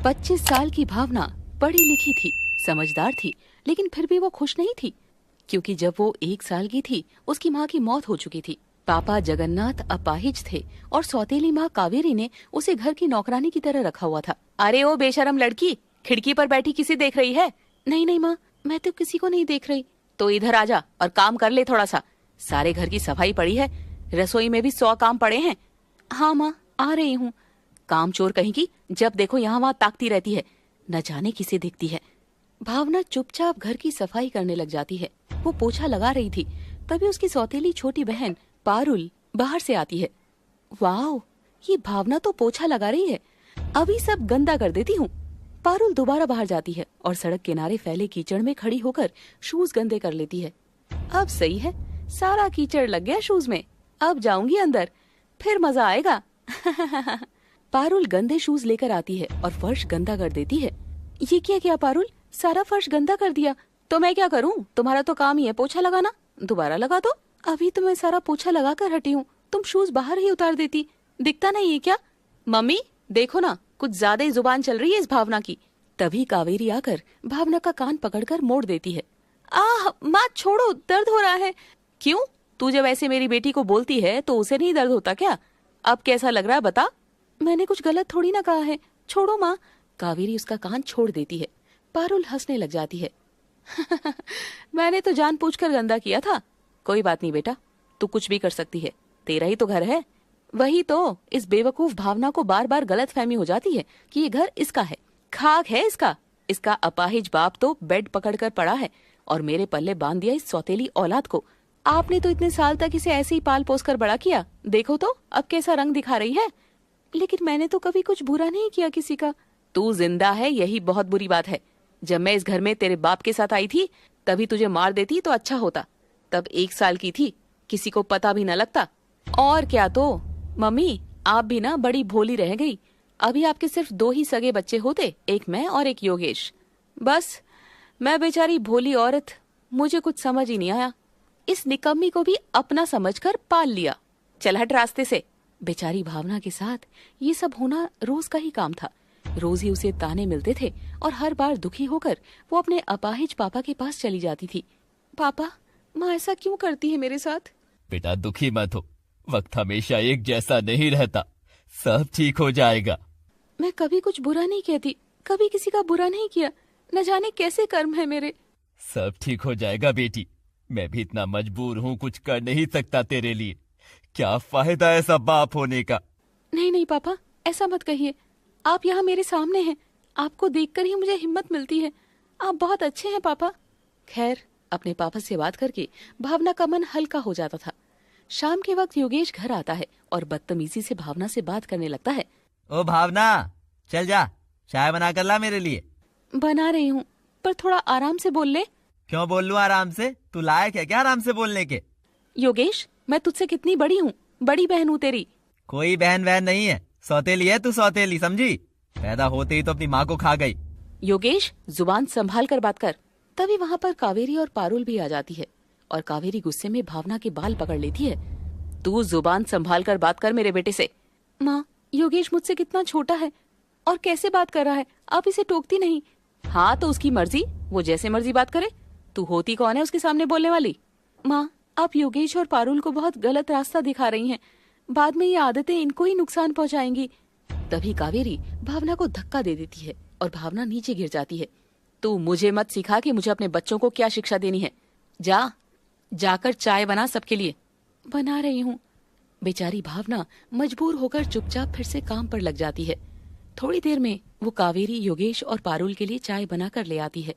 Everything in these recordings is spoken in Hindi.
25 साल की भावना पढ़ी लिखी थी, समझदार थी, लेकिन फिर भी वो खुश नहीं थी, क्योंकि जब वो 1 साल की थी उसकी माँ की मौत हो चुकी थी। पापा जगन्नाथ अपाहिज थे और सौतेली माँ कावेरी ने उसे घर की नौकरानी की तरह रखा हुआ था। अरे ओ बेशरम लड़की, खिड़की पर बैठी किसी देख रही है? नहीं नहीं माँ, मैं तो किसी को नहीं देख रही। तो इधर आजा और काम कर ले थोड़ा सा। सारे घर की सफाई पड़ी है, रसोई में भी 100 काम पड़े हैं। हाँ माँ, आ रही हूँ। काम चोर कहीं की, जब देखो यहाँ वहाँ ताकती रहती है, न जाने किसे दिखती है। भावना चुपचाप घर की सफाई करने लग जाती है। वो पोछा लगा रही थी, तभी उसकी सौतेली छोटी बहन पारुल बाहर से आती है। वाह, ये भावना तो पोछा लगा रही है, अभी सब गंदा कर देती हूँ। पारुल दोबारा बाहर जाती है और सड़क किनारे फैले कीचड़ में खड़ी होकर शूज गंदे कर लेती है। अब सही है, सारा कीचड़ लग गया शूज में। अब जाऊंगी अंदर, फिर मजा आएगा। पारुल गंदे शूज लेकर आती है और फर्श गंदा कर देती है। ये क्या पारुल, सारा फर्श गंदा कर दिया। तो मैं क्या करूं, तुम्हारा तो काम ही है पोछा लगाना। दोबारा लगा दो। अभी तो मैं सारा पोछा लगा कर हटी हूँ, तुम शूज बाहर ही उतार देती। दिखता नहीं है क्या? मम्मी देखो ना, कुछ ज्यादा ही जुबान चल रही है इस भावना की। तभी कावेरी आकर भावना का कान पकड़कर मोड़ देती है। माँ छोड़ो, दर्द हो रहा है। क्यों? तू जब ऐसे मेरी बेटी को बोलती है तो उसे नहीं दर्द होता क्या? अब कैसा लग रहा है बता? मैंने कुछ गलत थोड़ी ना कहा है, छोड़ो माँ। कावेरी उसका कान छोड़ देती है। पारुल हंसने लग जाती है। मैंने तो जानबूझकर गंदा किया था। कोई बात नहीं बेटा, तू कुछ भी कर सकती है, तेरा ही तो घर है। वही तो, इस बेवकूफ भावना को बार बार गलतफहमी हो जाती है कि ये घर इसका है, खाक है इसका। इसका अपाहिज बाप तो बेड पकड़कर पड़ा है और मेरे पल्ले बांध दिया इस सौतेली औलाद को। आपने तो इतने साल तक इसे ऐसे ही पाल पोस कर बड़ा किया, देखो तो अब कैसा रंग दिखा रही है। लेकिन मैंने तो कभी कुछ बुरा नहीं किया किसी का। तू जिंदा है, यही बहुत बुरी बात है। जब मैं इस घर में तेरे बाप के साथ आई थी तभी तुझे मार देती तो अच्छा होता। तब 1 साल की थी, किसी को पता भी न लगता। और क्या तो मम्मी, आप भी ना बड़ी भोली रह गई। अभी आपके सिर्फ 2 ही सगे बच्चे होते, एक मैं और एक योगेश। बस मैं बेचारी भोली औरत, मुझे कुछ समझ ही नहीं आया। इस निकम्मी को भी अपना समझकर पाल लिया। चल हट रास्ते से। बेचारी भावना के साथ ये सब होना रोज का ही काम था। रोज ही उसे ताने मिलते थे और हर बार दुखी होकर वो अपने अपाहिज पापा के पास चली जाती थी। पापा, माँ ऐसा क्यों करती है मेरे साथ? बेटा दुखी मत हो, वक्त हमेशा एक जैसा नहीं रहता, सब ठीक हो जाएगा। मैं कभी कुछ बुरा नहीं कहती, कभी किसी का बुरा नहीं किया, न जाने कैसे कर्म है मेरे। सब ठीक हो जाएगा बेटी, मैं भी इतना मजबूर हूँ, कुछ कर नहीं सकता तेरे लिए। क्या फायदा ऐसा बाप होने का। नहीं नहीं पापा, ऐसा मत कहिए। आप यहाँ मेरे सामने हैं, आपको देखकर ही मुझे हिम्मत मिलती है। आप बहुत अच्छे हैं पापा। खैर, अपने पापा से बात करके भावना का मन हल्का हो जाता था। शाम के वक्त योगेश घर आता है और बदतमीजी से भावना से बात करने लगता है। ओ भावना, चल जा, चाय बना कर ला मेरे लिए। बना रही हूँ, पर थोड़ा आराम से बोल ले। क्यों बोल लूं आराम से? तू लायक है क्या आराम से बोलने के? योगेश, मैं तुझसे कितनी बड़ी हूँ, बड़ी बहन हूँ तेरी। कोई बहन वहन नहीं है, सौतेली है तू, सौतेली समझी। पैदा होते ही तो अपनी माँ को खा गई। योगेश, जुबान संभाल कर बात कर। तभी वहाँ पर कावेरी और पारुल भी आ जाती है और कावेरी गुस्से में भावना के बाल पकड़ लेती है। तू जुबान संभाल कर बात कर मेरे बेटे से। माँ, योगेश मुझसे कितना छोटा है और कैसे बात कर रहा है, आप इसे टोकती नहीं। हाँ तो उसकी मर्जी, वो जैसे मर्जी बात करे। तू होती कौन है उसके सामने बोलने वाली? माँ, आप योगेश और पारुल को बहुत गलत रास्ता दिखा रही हैं। बाद में ये आदतें इनको ही नुकसान पहुंचाएंगी। तभी कावेरी भावना को धक्का दे देती है और भावना नीचे गिर जाती है। तू मुझे मत सिखा कि मुझे अपने बच्चों को क्या शिक्षा देनी है। जाकर चाय बना सबके लिए। बना रही हूँ। बेचारी भावना मजबूर होकर चुपचाप फिर से काम पर लग जाती है। थोड़ी देर में वो कावेरी, योगेश और पारुल के लिए चाय बनाकर ले आती है।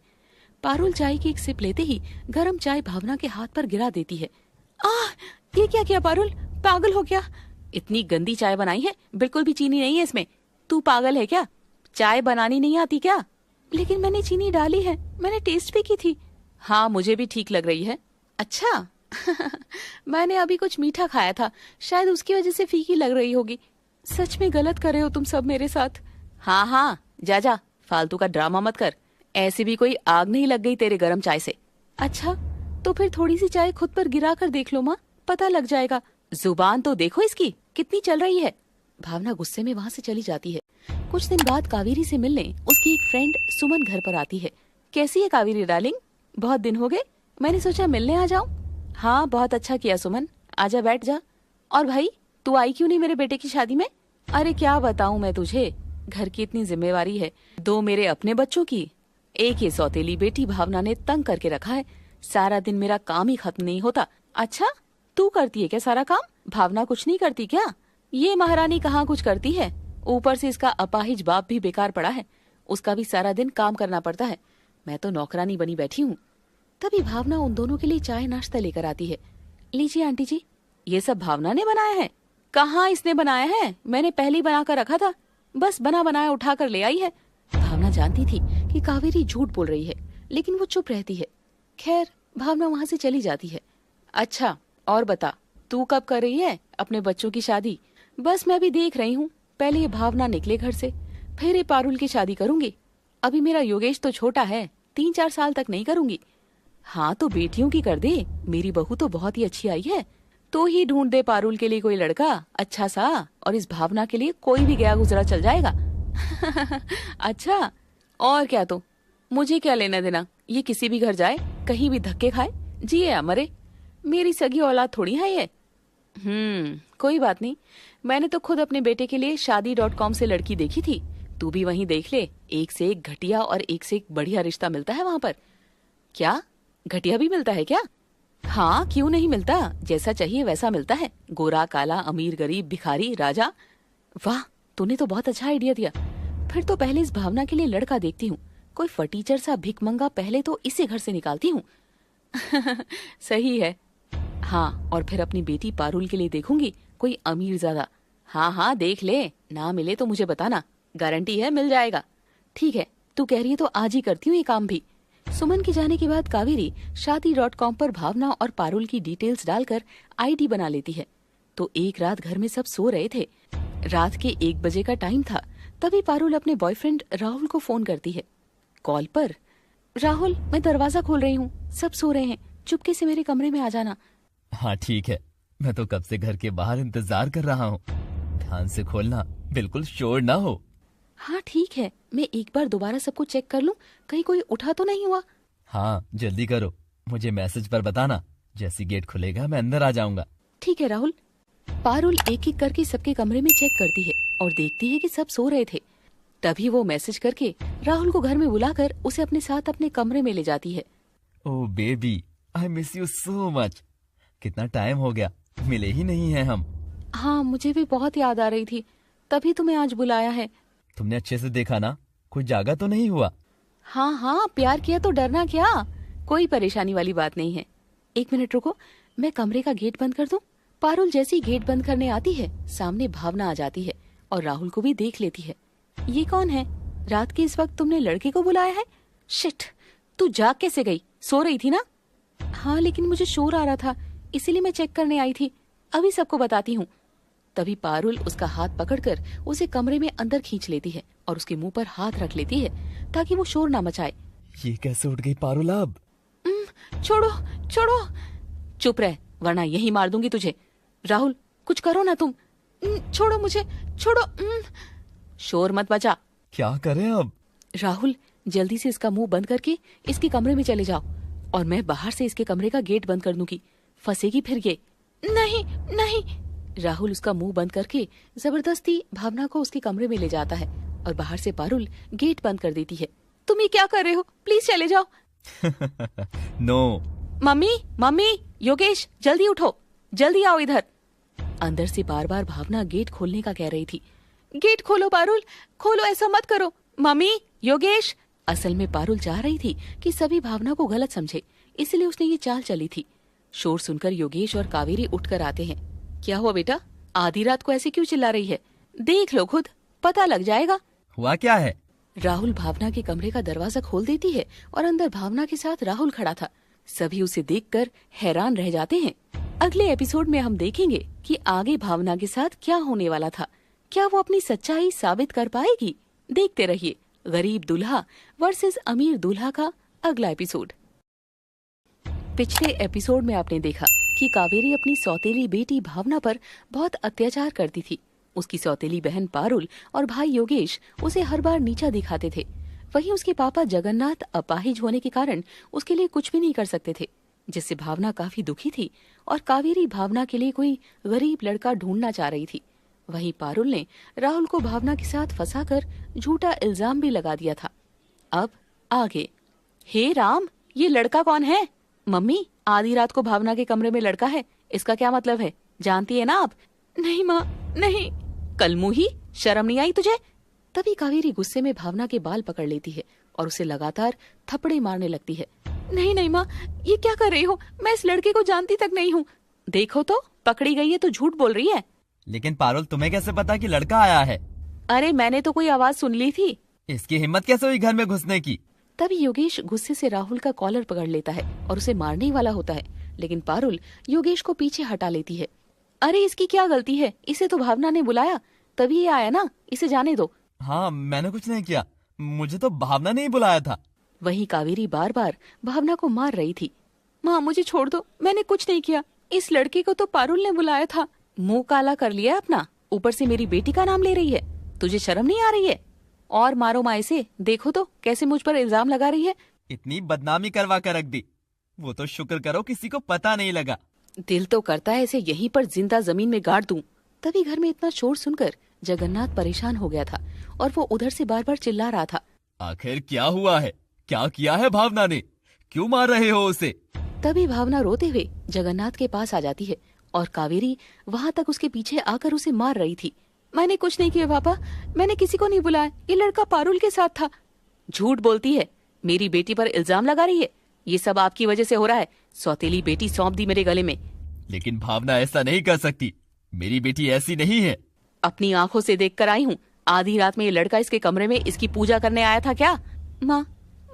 पारुल चाय की एक सिप लेते ही गरम चाय भावना के हाथ पर गिरा देती है। ये क्या किया पारुल, पागल हो क्या? इतनी गंदी चाय बनाई है, बिल्कुल भी चीनी नहीं है इसमें। तू पागल है क्या? चाय बनानी नहीं आती क्या? लेकिन मैंने चीनी डाली है, मैंने टेस्ट भी की थी। हाँ, मुझे भी ठीक लग रही है। अच्छा। मैंने अभी कुछ मीठा खाया था, शायद उसकी वजह से फीकी लग रही होगी। सच में गलत कर रहे हो तुम सब मेरे साथ। हाँ, जा, फालतू का ड्रामा मत कर। ऐसे भी कोई आग नहीं लग गई तेरे गरम चाय से। अच्छा, तो फिर थोड़ी सी चाय खुद पर गिरा कर देख लो माँ, पता लग जाएगा। जुबान तो देखो इसकी कितनी चल रही है। भावना गुस्से में वहाँ से चली जाती है। कुछ दिन बाद कावेरी से मिलने उसकी एक फ्रेंड सुमन घर पर आती है। कैसी है कावेरी डार्लिंग, बहुत दिन हो गए, मैंने सोचा मिलने आ जाऊं। हाँ बहुत अच्छा किया सुमन, आजा बैठ जा। और भाई तू आई क्यों नहीं मेरे बेटे की शादी में? अरे क्या बताऊं मैं तुझे, घर की इतनी जिम्मेवारी है, 2 मेरे अपने बच्चों की, एक ये सौतेली बेटी भावना ने तंग करके रखा है। सारा दिन मेरा काम ही खत्म नहीं होता। अच्छा तू करती है क्या सारा काम? भावना कुछ नहीं करती क्या? ये महारानी कहाँ कुछ करती है, ऊपर से इसका अपाहिज बाप भी बेकार पड़ा है, उसका भी सारा दिन काम करना पड़ता है। मैं तो नौकरानी बनी बैठी हूँ। तभी भावना उन दोनों के लिए चाय नाश्ता लेकर आती है। लीजिए आंटी जी, ये सब भावना ने बनाया है? कहाँ इसने बनाया है, मैंने पहले ही बना कर रखा था, बस बना बनाया उठा कर ले आई है। भावना जानती थी कि कावेरी झूठ बोल रही है, लेकिन वो चुप रहती है। खैर भावना वहाँ से चली जाती है। अच्छा और बता, तू कब कर रही है अपने बच्चों की शादी? बस मैं भी देख रही हूँ, पहले ये भावना निकले घर से, फिर ये पारुल की शादी करूंगी। अभी मेरा योगेश तो छोटा है, 3-4 साल तक नहीं करूंगी। हाँ तो बेटियों की कर दे, मेरी बहू तो बहुत ही अच्छी आई है, तो ही ढूंढ दे पारुल के लिए कोई लड़का अच्छा सा, और इस भावना के लिए कोई भी गया गुजरा चल जाएगा। अच्छा और क्या, तो मुझे क्या लेना देना, ये किसी भी घर जाए, कहीं भी धक्के खाए, जिए या मरे, मेरी सगी औलाद थोड़ी है ये। कोई बात नहीं, मैंने तो खुद अपने बेटे के लिए शादी.com से लड़की देखी थी, तू भी वहीं देख ले, एक से एक घटिया और एक से एक बढ़िया रिश्ता मिलता है वहां पर। क्या घटिया भी मिलता है क्या? हाँ क्यों नहीं मिलता, जैसा चाहिए वैसा मिलता है, गोरा काला, अमीर गरीब, भिखारी राजा। वाह तूने तो बहुत अच्छा आइडिया दिया, फिर तो पहले इस भावना के लिए लड़का देखती हूँ, कोई फटीचर सा भिखमंगा पहले तो इसे घर से निकालती हूँ। सही है। हाँ और फिर अपनी बेटी पारुल के लिए देखूंगी कोई अमीर ज्यादा। हाँ हाँ देख ले, ना मिले तो मुझे बताना, गारंटी है मिल जाएगा। ठीक है तू कह रही है तो आज ही करती हूँ ये काम भी। सुमन के जाने के बाद कावेरी शादी.com पर भावना और पारुल की डिटेल्स डालकर आईडी बना लेती है। तो एक रात घर में सब सो रहे थे, रात के 1 बजे का टाइम था, तभी पारुल अपने बॉयफ्रेंड राहुल को फोन करती है। कॉल पर, राहुल मैं दरवाजा खोल रही हूँ, सब सो रहे हैं, चुपके से मेरे कमरे में आ जाना। हाँ ठीक है, मैं तो कब से घर के बाहर इंतजार कर रहा हूँ, ध्यान से खोलना, बिल्कुल शोर ना हो। हाँ ठीक है, मैं एक बार दोबारा सबको चेक कर लूं, कहीं कोई उठा तो नहीं हुआ। हाँ जल्दी करो, मुझे मैसेज पर बताना, जैसी गेट खुलेगा मैं अंदर आ जाऊंगा। ठीक है राहुल। पारुल एक एक करके सबके कमरे में चेक करती है और देखती है कि सब सो रहे थे। तभी वो मैसेज करके राहुल को घर में बुलाकर उसे अपने साथ अपने कमरे में ले जाती है। ओह baby, I miss you so much, कितना टाइम हो गया, मिले ही नहीं हैं हम। हाँ मुझे भी बहुत याद आ रही थी, तभी तुम्हें आज बुलाया है। तुमने अच्छे से देखा ना, कोई जागा तो नहीं हुआ? हाँ हाँ प्यार किया तो डरना क्या, कोई परेशानी वाली बात नहीं है। 1 मिनट रुको, मैं कमरे का गेट बंद कर दूं। पारुल जैसी गेट बंद करने आती है, सामने भावना आ जाती है और राहुल को भी देख लेती है। ये कौन है, रात के इस वक्त तुमने लड़के को बुलाया है? शिट, तू जाग कैसे गई, सो रही थी ना? हाँ लेकिन मुझे शोर आ रहा था, इसीलिए मैं चेक करने आई थी, अभी सबको बताती हूँ। तभी पारुल उसका हाथ पकड़कर उसे कमरे में अंदर खींच लेती है और उसके मुंह पर हाथ रख लेती है ताकि वो शोर ना मचाए। ये कैसे उठ गई पारुल अब? छोड़ो छोड़ो, चुप रह वरना यही मार दूंगी तुझे। राहुल कुछ करो ना तुम, छोड़ो मुझे, छोड़ो। शोर मत मचा। क्या करें अब? राहुल जल्दी से इसका मुंह बंद करके इसके कमरे में चले जाओ और मैं बाहर से इसके कमरे का गेट बंद कर दूंगी, फंसेगी फिर ये। नहीं नहीं। राहुल उसका मुंह बंद करके जबरदस्ती भावना को उसके कमरे में ले जाता है और बाहर से पारुल गेट बंद कर देती है। तुम ये क्या कर रहे हो, प्लीज चले जाओ। नो। मम्मी मम्मी, योगेश जल्दी उठो, जल्दी आओ इधर। अंदर से बार बार भावना गेट खोलने का कह रही थी। गेट खोलो पारुल, खोलो, ऐसा मत करो। मम्मी, योगेश। असल में पारुल चाह रही थी कि सभी भावना को गलत समझे, इसलिए उसने ये चाल चली थी। शोर सुनकर योगेश और कावेरी उठकर आते हैं। क्या हुआ बेटा, आधी रात को ऐसे क्यों चिल्ला रही है? देख लो खुद, पता लग जाएगा। हुआ क्या है? राहुल भावना के कमरे का दरवाजा खोल देती है और अंदर भावना के साथ राहुल खड़ा था। सभी उसे देखकर हैरान रह जाते हैं। अगले एपिसोड में हम देखेंगे कि आगे भावना के साथ क्या होने वाला था। क्या वो अपनी सच्चाई साबित कर पाएगी? देखते रहिए गरीब दूल्हा वर्सेस अमीर दूल्हा का अगला एपिसोड। पिछले एपिसोड में आपने देखा कि कावेरी अपनी सौतेली बेटी भावना पर बहुत अत्याचार करती थी। उसकी सौतेली बहन पारुल और भाई योगेश उसे हर बार नीचा दिखाते थे। वहीं उसके पापा जगन्नाथ अपाहिज होने के कारण उसके लिए कुछ भी नहीं कर सकते थे, जिससे भावना काफी दुखी थी और कावेरी भावना के लिए कोई गरीब लड़का ढूंढना चाह रही थी। वहीं पारुल ने राहुल को भावना के साथ फंसाकर झूठा इल्जाम भी लगा दिया था। अब आगे। हे राम, ये लड़का कौन है? मम्मी, आधी रात को भावना के कमरे में लड़का है, इसका क्या मतलब है? जानती है ना आप? नहीं माँ, नहीं। कलमुही, शर्म नहीं आई तुझे? तभी कावेरी गुस्से में भावना के बाल पकड़ लेती है और उसे लगातार थप्पड़े मारने लगती है। नहीं नहीं माँ, ये क्या कर रही हो? मैं इस लड़के को जानती तक नहीं हूँ। देखो तो, पकड़ी गई है तो झूठ बोल रही है। लेकिन पारुल, तुम्हें कैसे पता कि लड़का आया है? अरे मैंने तो कोई आवाज सुन ली थी। इसकी हिम्मत कैसे हुई घर में घुसने की? तभी योगेश गुस्से से राहुल का कॉलर पकड़ लेता है और उसे मारने ही वाला होता है, लेकिन पारुल योगेश को पीछे हटा लेती है। अरे इसकी क्या गलती है? इसे तो भावना ने बुलाया, तभी ये आया ना, इसे जाने दो। हाँ, मैंने कुछ नहीं किया, मुझे तो भावना ने ही बुलाया था। वहीं कावेरी बार बार भावना को मार रही थी। माँ मुझे छोड़ दो, मैंने कुछ नहीं किया, इस लड़के को तो पारुल ने बुलाया था। मुंह काला कर लिया अपना, ऊपर से मेरी बेटी का नाम ले रही है। तुझे शर्म नहीं आ रही है? और मारो माँ इसे, देखो तो कैसे मुझ पर इल्जाम लगा रही है। इतनी बदनामी करवा कर रख दी, वो तो शुक्र करो किसी को पता नहीं लगा। दिल तो करता है इसे यहीं पर जिंदा जमीन में गाड़ दूं। तभी घर में इतना शोर सुनकर जगन्नाथ परेशान हो गया था और वो उधर से बार बार चिल्ला रहा था। आखिर क्या हुआ है? क्या किया है भावना ने? क्यों मार रहे हो उसे? तभी भावना रोते हुए जगन्नाथ के पास आ जाती है और कावेरी वहाँ तक उसके पीछे आकर उसे मार रही थी। मैंने कुछ नहीं किया पापा, मैंने किसी को नहीं बुलाया, ये लड़का पारुल के साथ था। झूठ बोलती है, मेरी बेटी पर इल्जाम लगा रही है। ये सब आपकी वजह से हो रहा है। सौतेली बेटी सौंप दी मेरे गले में। लेकिन भावना ऐसा नहीं कर सकती, मेरी बेटी ऐसी नहीं है। अपनी आंखों से देख कर आई हूँ। आधी रात में ये लड़का इसके कमरे में इसकी पूजा करने आया था क्या? माँ,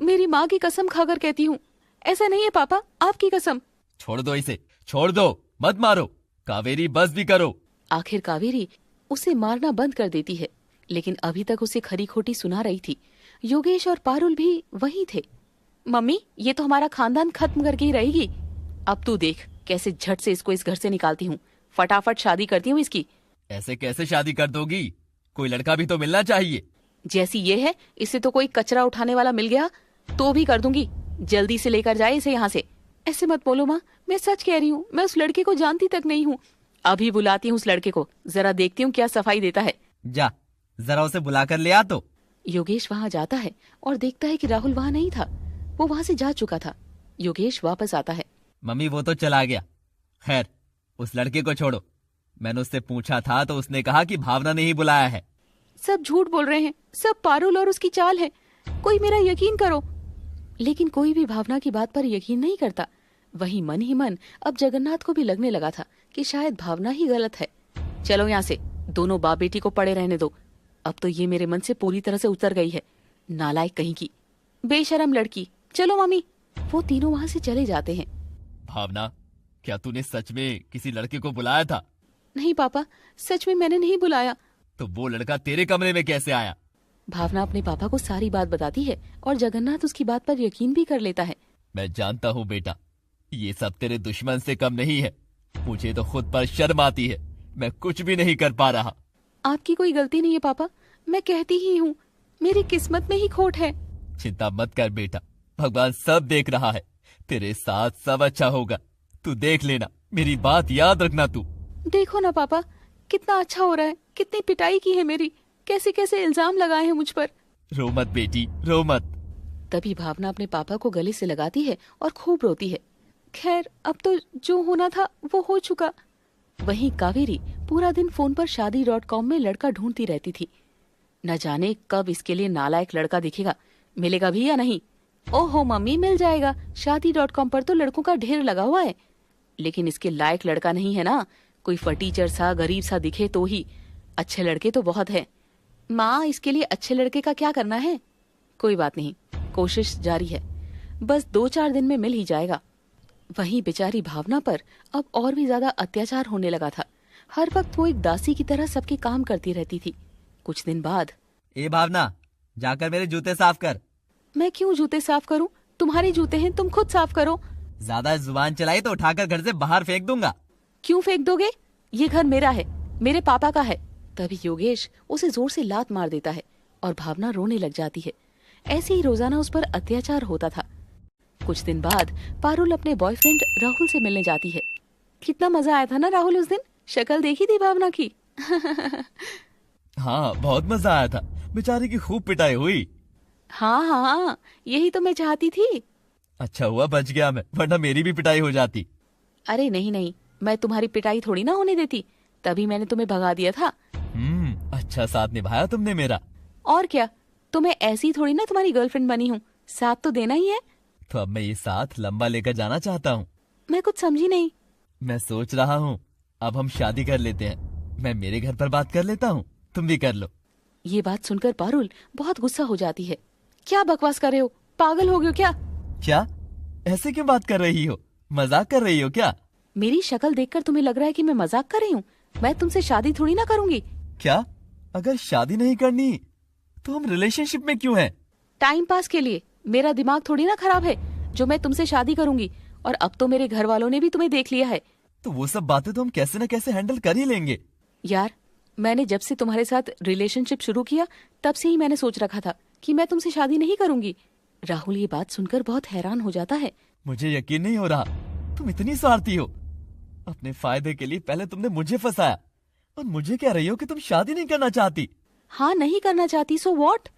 मेरी माँ की कसम खाकर कहती हूँ, ऐसा नहीं है पापा, आपकी कसम। छोड़ दो इसे, छोड़ दो, मत मारो। कावेरी बस भी करो। आखिर कावेरी उसे मारना बंद कर देती है, लेकिन अभी तक उसे खरी खोटी सुना रही थी। योगेश और पारुल भी वहीं थे। मम्मी, ये तो हमारा खानदान खत्म करके ही रहेगी। अब तू देख कैसे झट से इसको इस घर से निकालती हूँ, फटाफट शादी करती हूँ इसकी। ऐसे कैसे शादी कर दोगी? कोई लड़का भी तो मिलना चाहिए। जैसी ये है, इसे तो कोई कचरा उठाने वाला मिल गया तो भी कर दूंगी। जल्दी से लेकर जाए इसे यहाँ से। ऐसे मत बोलो माँ, मैं सच कह रही हूँ, मैं उस लड़के को जानती तक नहीं हूँ। अभी बुलाती हूँ उस लड़के को, जरा देखती हूँ क्या सफाई देता है। जा, जरा उसे बुला कर ले आ तो। योगेश वहाँ जाता है और देखता है कि राहुल वहाँ नहीं था, वो वहाँ से जा चुका था। योगेश वापस आता है। मम्मी, वो तो चला गया। खैर, उस लड़के को छोड़ो। मैंने उससे पूछा था तो उसने कहा कि भावना ने ही बुलाया है। सब झूठ बोल रहे हैं, सब पारुल और उसकी चाल है। कोई मेरा यकीन करो। लेकिन कोई भी भावना की बात पर यकीन नहीं करता। वहीं मन ही मन अब जगन्नाथ को भी लगने लगा था कि शायद भावना ही गलत है। चलो यहाँ से, दोनों बाप बेटी को पड़े रहने दो। अब तो ये मेरे मन से पूरी तरह से उतर गई है। नालायक कहीं की, बेशरम लड़की। चलो मम्मी। वो तीनों वहाँ से चले जाते हैं। भावना, क्या तूने सच में किसी लड़के को बुलाया था? नहीं पापा, सच में मैंने नहीं बुलाया। तो वो लड़का तेरे कमरे में कैसे आया? भावना अपने पापा को सारी बात बताती है और जगन्नाथ उसकी बात पर यकीन भी कर लेता है। मैं जानता हूँ बेटा, ये सब तेरे दुश्मन से कम नहीं है। मुझे तो खुद पर शर्म आती है, मैं कुछ भी नहीं कर पा रहा। आपकी कोई गलती नहीं है पापा, मैं कहती ही हूँ, मेरी किस्मत में ही खोट है। चिंता मत कर बेटा, भगवान सब देख रहा है। तेरे साथ सब अच्छा होगा, तू देख लेना। मेरी बात याद रखना तू। देखो ना पापा, कितना अच्छा हो रहा है, कितनी पिटाई की है मेरी, कैसे कैसे इल्जाम लगाए हैं मुझ पर। रो मत बेटी, रो मत। तभी भावना अपने पापा को गले से लगाती है और खूब रोती है। खैर, अब तो जो होना था वो हो चुका। वहीं कावेरी पूरा दिन फोन पर शादी.com में लड़का ढूंढती रहती थी। न जाने कब इसके लिए नालायक लड़का दिखेगा, मिलेगा भी या नहीं। ओहो मम्मी, मिल जाएगा, शादी.com पर तो लड़कों का ढेर लगा हुआ है। लेकिन इसके लायक लड़का नहीं है ना, कोई फटीचर सा गरीब सा दिखे तो ही। अच्छे लड़के तो बहुत है। माँ, इसके लिए अच्छे लड़के का क्या करना है? कोई बात नहीं, कोशिश जारी है, बस 2-4 दिन में मिल ही जाएगा। वहीं बेचारी भावना पर अब और भी ज्यादा अत्याचार होने लगा था। हर वक्त वो एक दासी की तरह सबके काम करती रहती थी। कुछ दिन बाद, ए भावना, जाकर मेरे जूते साफ कर। मैं क्यों जूते साफ करूं? तुम्हारे जूते हैं, तुम खुद साफ करो। ज्यादा जुबान चलाई तो उठाकर घर से बाहर फेंक दूंगा। क्यों फेंक दोगे? ये घर मेरा है, मेरे पापा का है। तभी योगेश उसे जोर से लात मार देता है और भावना रोने लग जाती है। ऐसे ही रोजाना उस पर अत्याचार होता था। कुछ दिन बाद पारुल अपने बॉयफ्रेंड राहुल से मिलने जाती है। कितना मजा आया था ना राहुल उस दिन, शक्ल देखी थी भावना की। हाँ, बहुत मजा आया था, बेचारी की खूब पिटाई हुई। हाँ हाँ, यही तो मैं चाहती थी। अच्छा हुआ बच गया मैं, वरना मेरी भी पिटाई हो जाती। अरे नहीं नहीं, मैं तुम्हारी पिटाई थोड़ी ना होने देती, तभी मैंने तुम्हें भगा दिया था। अच्छा साथ निभाया तुमने मेरा। और क्या, तो मैं ऐसी थोड़ी ना तुम्हारी गर्लफ्रेंड बनी हूँ, साथ तो देना ही है। तो अब मैं ये साथ लंबा लेकर जाना चाहता हूँ। मैं कुछ समझी नहीं। मैं सोच रहा हूँ अब हम शादी कर लेते हैं। मैं मेरे घर पर बात कर लेता हूँ, तुम भी कर लो। ये बात सुनकर पारुल बहुत गुस्सा हो जाती है। क्या बकवास कर रहे हो, पागल हो गए हो क्या? क्या, ऐसे क्यों बात कर रही हो? मजाक कर रही हो क्या? मेरी शक्ल देखकर तुम्हें लग रहा है कि मैं मजाक कर रही हूँ? मैं तुमसे शादी थोड़ी ना करूंगी। क्या? अगर शादी नहीं करनी तो हम रिलेशनशिप में क्यों हैं? टाइम पास के लिए। मेरा दिमाग थोड़ी ना खराब है जो मैं तुमसे शादी करूंगी। और अब तो मेरे घर वालों ने भी तुम्हें देख लिया है। तो वो सब बातें तो हम कैसे न कैसे हैंडल कर ही लेंगे। यार, मैंने जब से तुम्हारे साथ रिलेशनशिप शुरू किया तब से ही मैंने सोच रखा था कि मैं तुमसे शादी नहीं करूंगी। राहुल ये बात सुनकर बहुत हैरान हो जाता है। मुझे यकीन नहीं हो रहा, तुम इतनी स्वार्थी हो। अपने फायदे के लिए पहले तुमने मुझे फंसाया और मुझे कह रही हो कि तुम शादी नहीं करना चाहती। हाँ, नहीं करना चाहती सो व्हाट।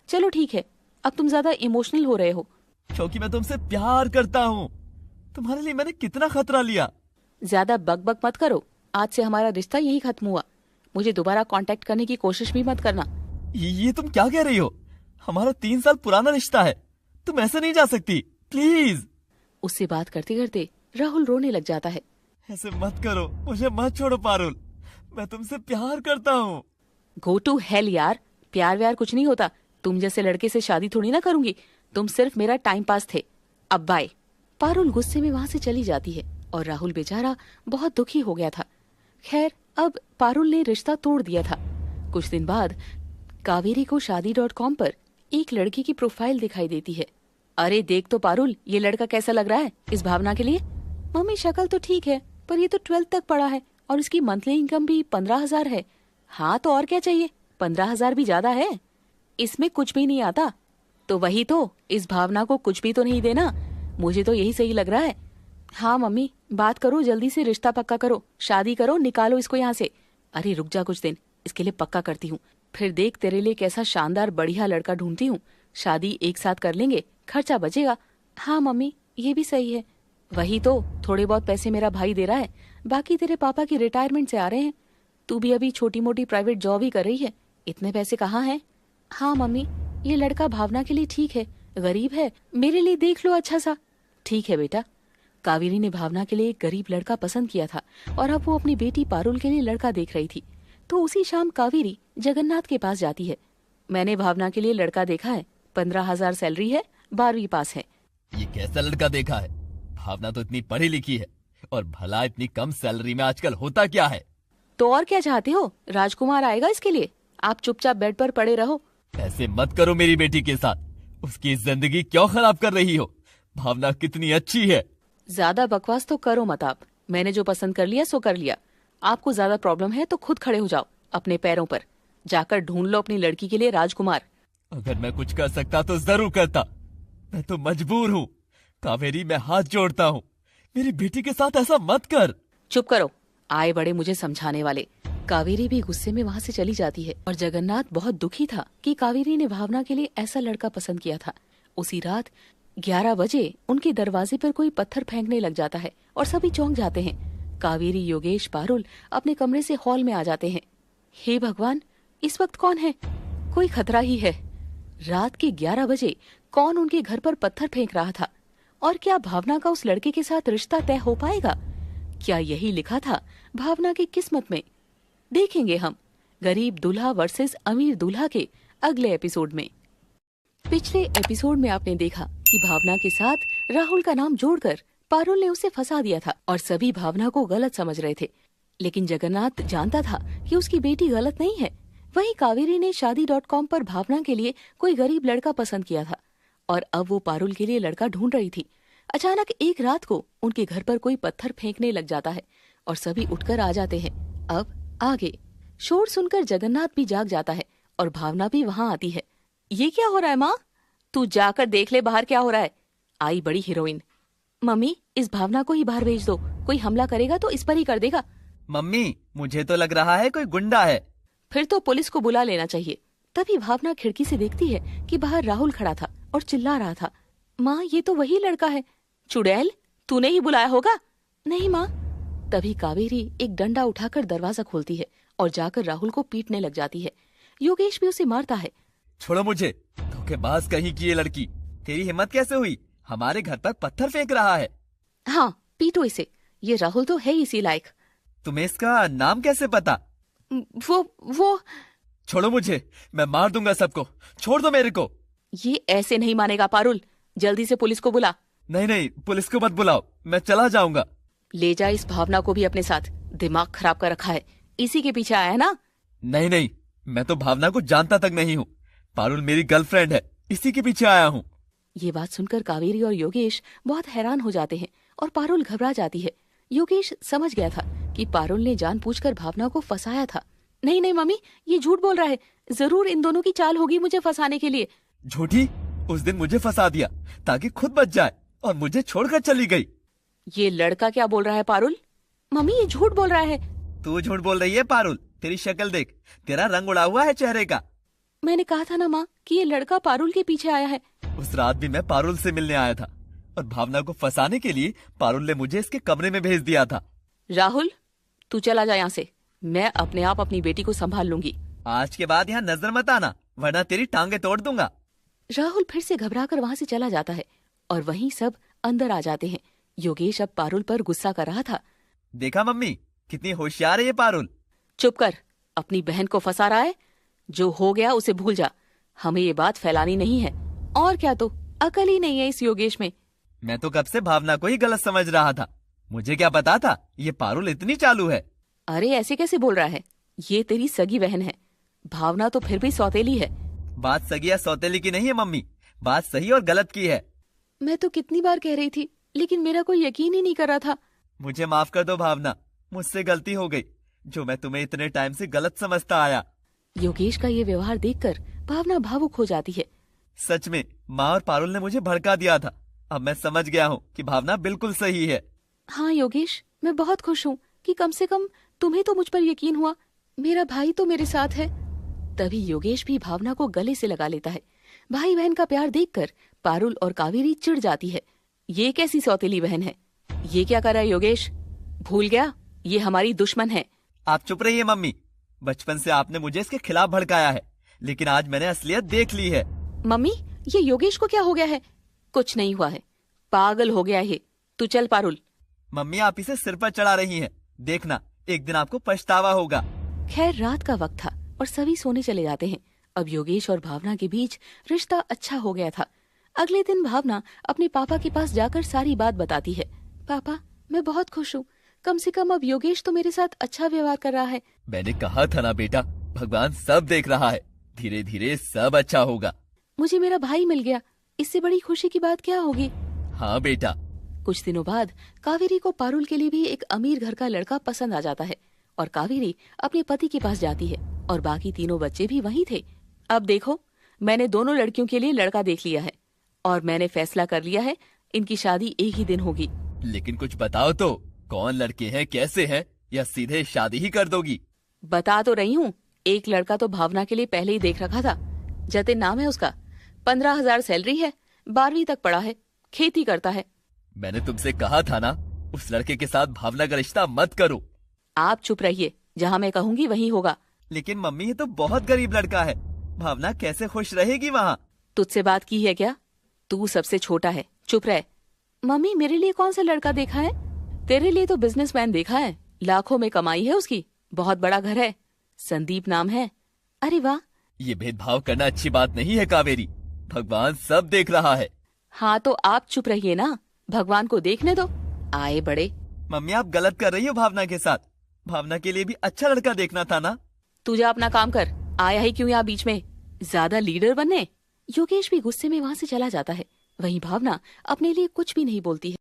चलो ठीक है, अब तुम ज्यादा इमोशनल हो रहे हो। क्योंकि मैं तुमसे प्यार करता हूँ। तुम्हारे लिए मैंने कितना खतरा लिया। ज्यादा बक मत करो। आज से हमारा रिश्ता यही खत्म हुआ। मुझे दोबारा कांटेक्ट करने की कोशिश भी मत करना। ये तुम क्या कह रही हो? हमारा 3 साल पुराना रिश्ता है, तुम ऐसे नहीं जा सकती, प्लीज। उससे बात करते करते राहुल रोने लग जाता है। ऐसे मत करो, मुझे मत छोड़ो पारुल, मैं तुमसे प्यार करता हूँ। गो टू हेल यार, प्यार व्यार कुछ नहीं होता। तुम जैसे लड़के से शादी थोड़ी ना करूंगी। तुम सिर्फ मेरा टाइम पास थे। अब बाय। पारुल गुस्से में वहां से चली जाती है और राहुल बेचारा बहुत दुखी हो गया था। खैर, अब पारुल ने रिश्ता तोड़ दिया था। कुछ दिन बाद कावेरी को शादी.com पर एक लड़की की प्रोफाइल दिखाई देती है। अरे देख तो पारुल, ये लड़का कैसा लग रहा है इस भावना के लिए। मम्मी, शक्ल तो ठीक है, पर ये तो 12th तक पढ़ा है और इसकी मंथली इनकम भी 15,000 है। हाँ तो और क्या चाहिए, 15,000 भी ज्यादा है। इसमें कुछ भी नहीं आता। तो वही तो, इस भावना को कुछ भी तो नहीं देना। मुझे तो यही सही लग रहा है। हाँ मम्मी, बात करो, जल्दी से रिश्ता पक्का करो, शादी करो, निकालो इसको यहाँ से। अरे रुक जा कुछ दिन, इसके लिए पक्का करती हूँ। फिर देख तेरे लिए कैसा शानदार बढ़िया लड़का ढूंढती हूँ। शादी एक साथ कर लेंगे, खर्चा बचेगा। हाँ मम्मी, ये भी सही है। वही तो, थोड़े बहुत पैसे मेरा भाई दे रहा है, बाकी तेरे पापा की रिटायरमेंट से आ रहे हैं। तू भी अभी छोटी मोटी प्राइवेट जॉब ही कर रही है, इतने पैसे कहाँ हैं? हाँ मम्मी, ये लड़का भावना के लिए ठीक है, गरीब है, मेरे लिए देख लो अच्छा सा। ठीक है बेटा। कावेरी ने भावना के लिए एक गरीब लड़का पसंद किया था और अब वो अपनी बेटी पारुल के लिए लड़का देख रही थी। तो उसी शाम कावेरी जगन्नाथ के पास जाती है। मैंने भावना के लिए लड़का देखा है, 15,000 सैलरी है, 12वीं पास है। ये कैसा लड़का देखा है? भावना तो इतनी पढ़ी लिखी है, और भला इतनी कम सैलरी में आजकल होता क्या है? तो और क्या चाहते हो, राजकुमार आएगा इसके लिए? आप चुपचाप बेड पर पड़े रहो। ऐसे मत करो मेरी बेटी के साथ, उसकी जिंदगी क्यों खराब कर रही हो? भावना कितनी अच्छी है। ज्यादा बकवास तो करो मत आप। मैंने जो पसंद कर लिया सो कर लिया। आपको ज्यादा प्रॉब्लम है तो खुद खड़े हो जाओ अपने पैरों पर। जाकर ढूंढ लो अपनी लड़की के लिए राजकुमार। अगर मैं कुछ कर सकता तो जरूर करता, मैं तो मजबूर हूँ। कावेरी, मैं हाथ जोड़ता हूँ, मेरी बेटी के साथ ऐसा मत कर। चुप करो, आए बड़े मुझे समझाने वाले। कावेरी भी गुस्से में वहाँ से चली जाती है और जगन्नाथ बहुत दुखी था कि कावेरी ने भावना के लिए ऐसा लड़का पसंद किया था। उसी रात 11 बजे उनके दरवाजे पर कोई पत्थर फेंकने लग जाता है और सभी चौंक जाते हैं। कावेरी, योगेश, पारुल अपने कमरे से हॉल में आ जाते हैं। हे भगवान, इस वक्त कौन है? कोई खतरा ही है। रात के 11 बजे कौन उनके घर पर पत्थर फेंक रहा था? और क्या भावना का उस लड़के के साथ रिश्ता तय हो पाएगा? क्या यही लिखा था भावना की किस्मत में? देखेंगे हम गरीब दूल्हा वर्सेस अमीर दूल्हा के अगले एपिसोड में। पिछले एपिसोड में आपने देखा कि भावना के साथ राहुल का नाम जोड़कर पारुल ने उसे फंसा दिया था और सभी भावना को गलत समझ रहे थे। लेकिन जगन्नाथ जानता था कि उसकी बेटी गलत नहीं है। वहीं कावेरी ने शादी.com पर भावना के लिए कोई गरीब लड़का पसंद किया था और अब वो पारुल के लिए लड़का ढूंढ रही थी। अचानक एक रात को उनके घर पर कोई पत्थर फेंकने लग जाता है और सभी उठकर आ जाते हैं। अब आगे शोर सुनकर जगन्नाथ भी जाग जाता है और भावना भी वहाँ आती है। ये क्या हो रहा है माँ? तू जाकर देख ले बाहर क्या हो रहा है। आई बड़ी हीरोइन। मम्मी, इस भावना को ही बाहर भेज दो, कोई हमला करेगा तो इस पर ही कर देगा। मम्मी, मुझे तो लग रहा है कोई गुंडा है। फिर तो पुलिस को बुला लेना चाहिए। तभी भावना खिड़की से देखती है कि बाहर राहुल खड़ा था और चिल्ला रहा था, माँ ये तो वही लड़का है। चुड़ैल, तूने ही बुलाया होगा। नहीं माँ। तभी कावेरी एक डंडा उठाकर दरवाजा खोलती है और जाकर राहुल को पीटने लग जाती है। योगेश भी उसे मारता है। छोड़ो मुझे, धोखेबाज कहीं की ये लड़की। तेरी हिम्मत कैसे हुई? हमारे घर पर पत्थर फेंक रहा है। हाँ, पीटो इसे, ये राहुल तो है इसी लायक। तुम्हें इसका नाम कैसे पता? वो छोड़ो मुझे, मैं मार दूंगा सबको। छोड़ दो मेरे को। ये ऐसे नहीं मानेगा पारुल, जल्दी से पुलिस को बुला। नहीं नहीं, पुलिस को मत बुलाओ, मैं चला जाऊंगा। ले जा इस भावना को भी अपने साथ, दिमाग खराब कर रखा है, इसी के पीछे आया है ना। नहीं नहीं, मैं तो भावना को जानता तक नहीं हूँ। पारुल मेरी गर्लफ्रेंड है, इसी के पीछे आया हूँ। ये बात सुनकर कावेरी और योगेश बहुत हैरान हो जाते हैं और पारुल घबरा जाती है। योगेश समझ गया था कि पारुल ने जानबूझकर भावना को फंसाया था। नहीं नहीं मम्मी, ये झूठ बोल रहा है, जरूर इन दोनों की चाल होगी मुझे फंसाने के लिए। झूठी? उस दिन मुझे फंसा दिया ताकि खुद बच जाए और मुझे छोड़कर चली गई। ये लड़का क्या बोल रहा है पारुल? मम्मी ये झूठ बोल रहा है। तू झूठ बोल रही है पारुल, तेरी शक्ल देख, तेरा रंग उड़ा हुआ है चेहरे का। मैंने कहा था ना माँ कि ये लड़का पारुल के पीछे आया है। उस रात भी मैं पारुल से मिलने आया था और भावना को फंसाने के लिए पारुल ने मुझे इसके कमरे में भेज दिया था। राहुल, तू चला जा यहाँ से, मैं अपने आप अपनी बेटी को संभाल लूंगी। आज के बाद यहाँ नजर मत आना, वरना तेरी टांगे तोड़ दूंगा। राहुल फिर से घबराकर वहाँ से चला जाता है और वहीं सब अंदर आ जाते हैं। योगेश अब पारुल पर गुस्सा कर रहा था। देखा मम्मी, कितनी होशियार है ये पारुल। चुप कर, अपनी बहन को फंसा रहा है। जो हो गया उसे भूल जा, हमें ये बात फैलानी नहीं है। और क्या, तो अकल ही नहीं है इस योगेश में। मैं तो कब से भावना को ही गलत समझ रहा था, मुझे क्या पता था ये पारुल इतनी चालू है। अरे ऐसे कैसे बोल रहा है, ये तेरी सगी बहन है। भावना तो फिर भी सौतेली है। बात सगी या सौतेली की नहीं है मम्मी, बात सही और गलत की है। मैं तो कितनी बार कह रही थी, लेकिन मेरा कोई यकीन ही नहीं कर रहा था। मुझे माफ कर दो भावना, मुझसे गलती हो गई, जो मैं तुम्हें इतने टाइम से गलत समझता आया। योगेश का ये व्यवहार देखकर भावना भावुक हो जाती है। सच में माँ और पारुल ने मुझे भड़का दिया था। अब मैं समझ गया हूँ कि भावना बिल्कुल सही है। हाँ योगेश, मैं बहुत खुश हूँ कि कम से कम तुम्हें तो मुझ पर यकीन हुआ। मेरा भाई तो मेरे साथ है। तभी योगेश भी भावना को गले से लगा लेता है। भाई बहन का प्यार देखकर पारुल और कावेरी चिढ़ जाती है। ये कैसी सौतेली बहन है? ये क्या कर रहा है योगेश? भूल गया, ये हमारी दुश्मन है। आप चुप रहिए मम्मी, बचपन से आपने मुझे इसके खिलाफ भड़काया है, लेकिन आज मैंने असलियत देख ली है। मम्मी, ये योगेश को क्या हो गया है? कुछ नहीं हुआ है, पागल हो गया है। तू चल पारुल। मम्मी, आप इसे सिर पर चढ़ा रही हैं, देखना एक दिन आपको पछतावा होगा। खैर रात का वक्त था और सभी सोने चले जाते हैं। अब योगेश और भावना के बीच रिश्ता अच्छा हो गया था। अगले दिन भावना अपने पापा के पास जाकर सारी बात बताती है। पापा, मैं बहुत खुश हूँ, कम से कम अब योगेश तो मेरे साथ अच्छा व्यवहार कर रहा है। मैंने कहा था ना बेटा, भगवान सब देख रहा है, धीरे धीरे सब अच्छा होगा। मुझे मेरा भाई मिल गया, इससे बड़ी खुशी की बात क्या होगी? हाँ बेटा। कुछ दिनों बाद कावेरी को पारुल के लिए भी एक अमीर घर का लड़का पसंद आ जाता है और कावेरी अपने पति के पास जाती है और बाकी तीनों बच्चे भी वहीं थे। अब देखो, मैंने दोनों लड़कियों के लिए लड़का देख लिया है और मैंने फैसला कर लिया है, इनकी शादी एक ही दिन होगी। लेकिन कुछ बताओ तो, कौन लड़के हैं, कैसे हैं, या सीधे शादी ही कर दोगी? बता तो रही हूँ, एक लड़का तो भावना के लिए पहले ही देख रखा था। जतिन नाम है उसका, 15,000 सैलरी है, 12वीं तक पढ़ा है, खेती करता है। मैंने तुमसे कहा था ना, उस लड़के के साथ भावना का रिश्ता मत करो। आप चुप रहिए, जहाँ मैं कहूँगी वहीं होगा। लेकिन मम्मी, ये तो बहुत गरीब लड़का है, भावना कैसे खुश रहेगी वहाँ? तुझसे बात की है क्या? तू सबसे छोटा है, चुप रह। मम्मी, मेरे लिए कौन सा लड़का देखा है? तेरे लिए तो बिजनेसमैन देखा है, लाखों में कमाई है उसकी, बहुत बड़ा घर है, संदीप नाम है। अरे वाह। ये भेदभाव करना अच्छी बात नहीं है कावेरी, भगवान सब देख रहा है। हाँ तो आप चुप रहिए ना, भगवान को देखने दो, आए बड़े। मम्मी, आप गलत कर रही हो भावना के साथ, भावना के लिए भी अच्छा लड़का देखना था ना। तू जा अपना काम कर, आया ही क्यों यहाँ बीच में, ज्यादा लीडर बनने। योगेश भी गुस्से में वहाँ से चला जाता है। वहीं भावना अपने लिए कुछ भी नहीं बोलती है।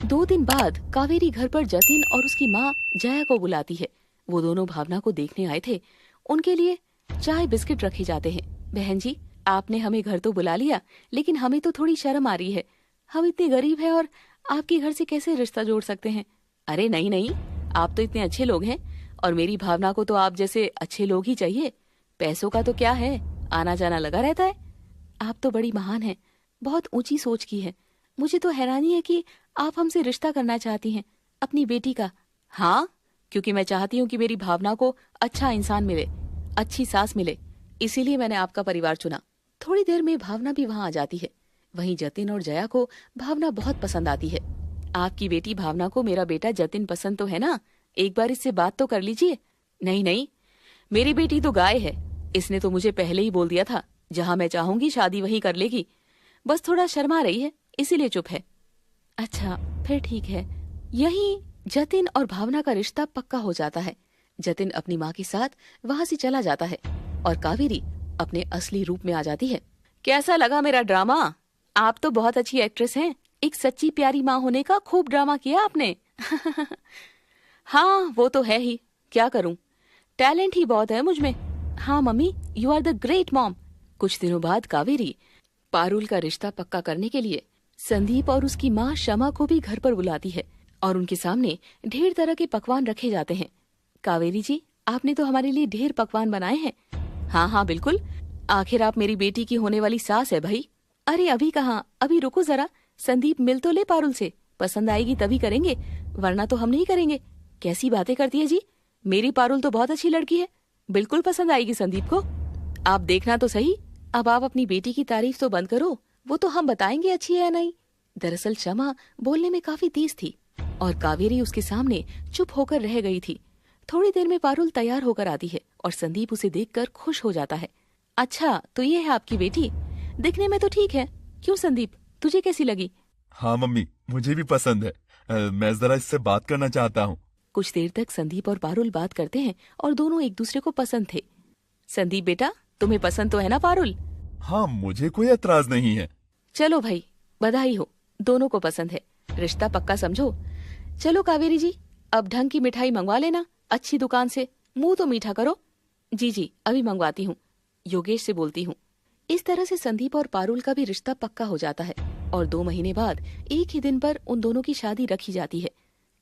2 दिन बाद कावेरी घर पर जतिन और उसकी माँ जया को बुलाती है। वो दोनों भावना को देखने आए थे। उनके लिए चाय बिस्किट रखे जाते हैं। बहन जी, आपने हमें घर तो बुला लिया, लेकिन हमें तो थोड़ी शर्म आ रही है। हम इतने गरीब हैं और आपके घर से कैसे रिश्ता जोड़ सकते हैं? अरे नहीं नहीं, आप तो इतने अच्छे लोग हैं और मेरी भावना को तो आप जैसे अच्छे लोग ही चाहिए। पैसों का तो क्या है, आना जाना लगा रहता है। आप तो बड़ी महान हैं, बहुत ऊंची सोच की है। मुझे तो हैरानी है कि आप हमसे रिश्ता करना चाहती हैं, अपनी बेटी का। हाँ, क्योंकि मैं चाहती हूँ कि मेरी भावना को अच्छा इंसान मिले, अच्छी सास मिले, इसीलिए मैंने आपका परिवार चुना। थोड़ी देर में भावना भी वहाँ आ जाती है। वहीं जतिन और जया को भावना बहुत पसंद आती है। आपकी बेटी भावना को मेरा बेटा जतिन पसंद तो है ना? एक बार इससे बात तो कर लीजिए। नहीं नहीं, मेरी बेटी तो गाय है, इसने तो मुझे पहले ही बोल दिया था, जहाँ मैं चाहूंगी शादी वहीं कर लेगी। बस थोड़ा शर्मा रही है, इसीलिए चुप है। अच्छा, फिर ठीक है। यहीं जतिन और भावना का रिश्ता पक्का हो जाता है। जतिन अपनी माँ के साथ वहाँ से चला जाता है और कावेरी अपने असली रूप में आ जाती है। कैसा लगा मेरा ड्रामा? आप तो बहुत अच्छी एक्ट्रेस हैं। एक सच्ची प्यारी माँ होने का खूब ड्रामा किया आपने। हाँ, वो तो है ही, क्या करूं, टैलेंट ही बहुत है मुझ में। हाँ mummy, you are the great mom. कुछ दिनों बाद कावेरी पारुल का रिश्ता पक्का करने के लिए संदीप और उसकी माँ शमा को भी घर पर बुलाती है और उनके सामने ढेर तरह के पकवान रखे जाते हैं। कावेरी जी, आपने तो हमारे लिए ढेर पकवान बनाए हैं। हाँ हाँ बिल्कुल, आखिर आप मेरी बेटी की होने वाली सास है भाई। अरे अभी कहाँ, अभी रुको जरा, संदीप मिल तो ले पारुल से, पसंद आएगी तभी करेंगे, वरना तो हम नहीं करेंगे। कैसी बातें करती है जी, मेरी पारुल तो बहुत अच्छी लड़की है, बिल्कुल पसंद आएगी संदीप को। आप देखना तो सही, अब आप अपनी बेटी की तारीफ तो बंद करो, वो तो हम बताएंगे अच्छी है या नहीं। दरअसल शमा बोलने में काफी तेज थी और कावेरी उसके सामने चुप होकर रह गई थी। थोड़ी देर में पारुल तैयार होकर आती है और संदीप उसे देखकर खुश हो जाता है। अच्छा, तो ये है आपकी बेटी, दिखने में तो ठीक है। क्यों संदीप, तुझे कैसी लगी? हाँ मम्मी, मुझे भी पसंद है। मैं जरा इससे बात करना चाहता हूँ। कुछ देर तक संदीप और पारुल बात करते हैं और दोनों एक दूसरे को पसंद थे। संदीप बेटा, तुम्हें पसंद तो है ना पारुल? हाँ, मुझे कोई एतराज नहीं है। चलो भाई, बधाई हो, दोनों को पसंद है, रिश्ता पक्का समझो। चलो कावेरी जी, अब ढंग की मिठाई मंगवा लेना अच्छी दुकान से, मुंह तो मीठा करो। जी जी, अभी मंगवाती हूँ, योगेश से बोलती हूँ। इस तरह से संदीप और पारुल का भी रिश्ता पक्का हो जाता है और 2 महीने बाद एक ही दिन पर उन दोनों की शादी रखी जाती है।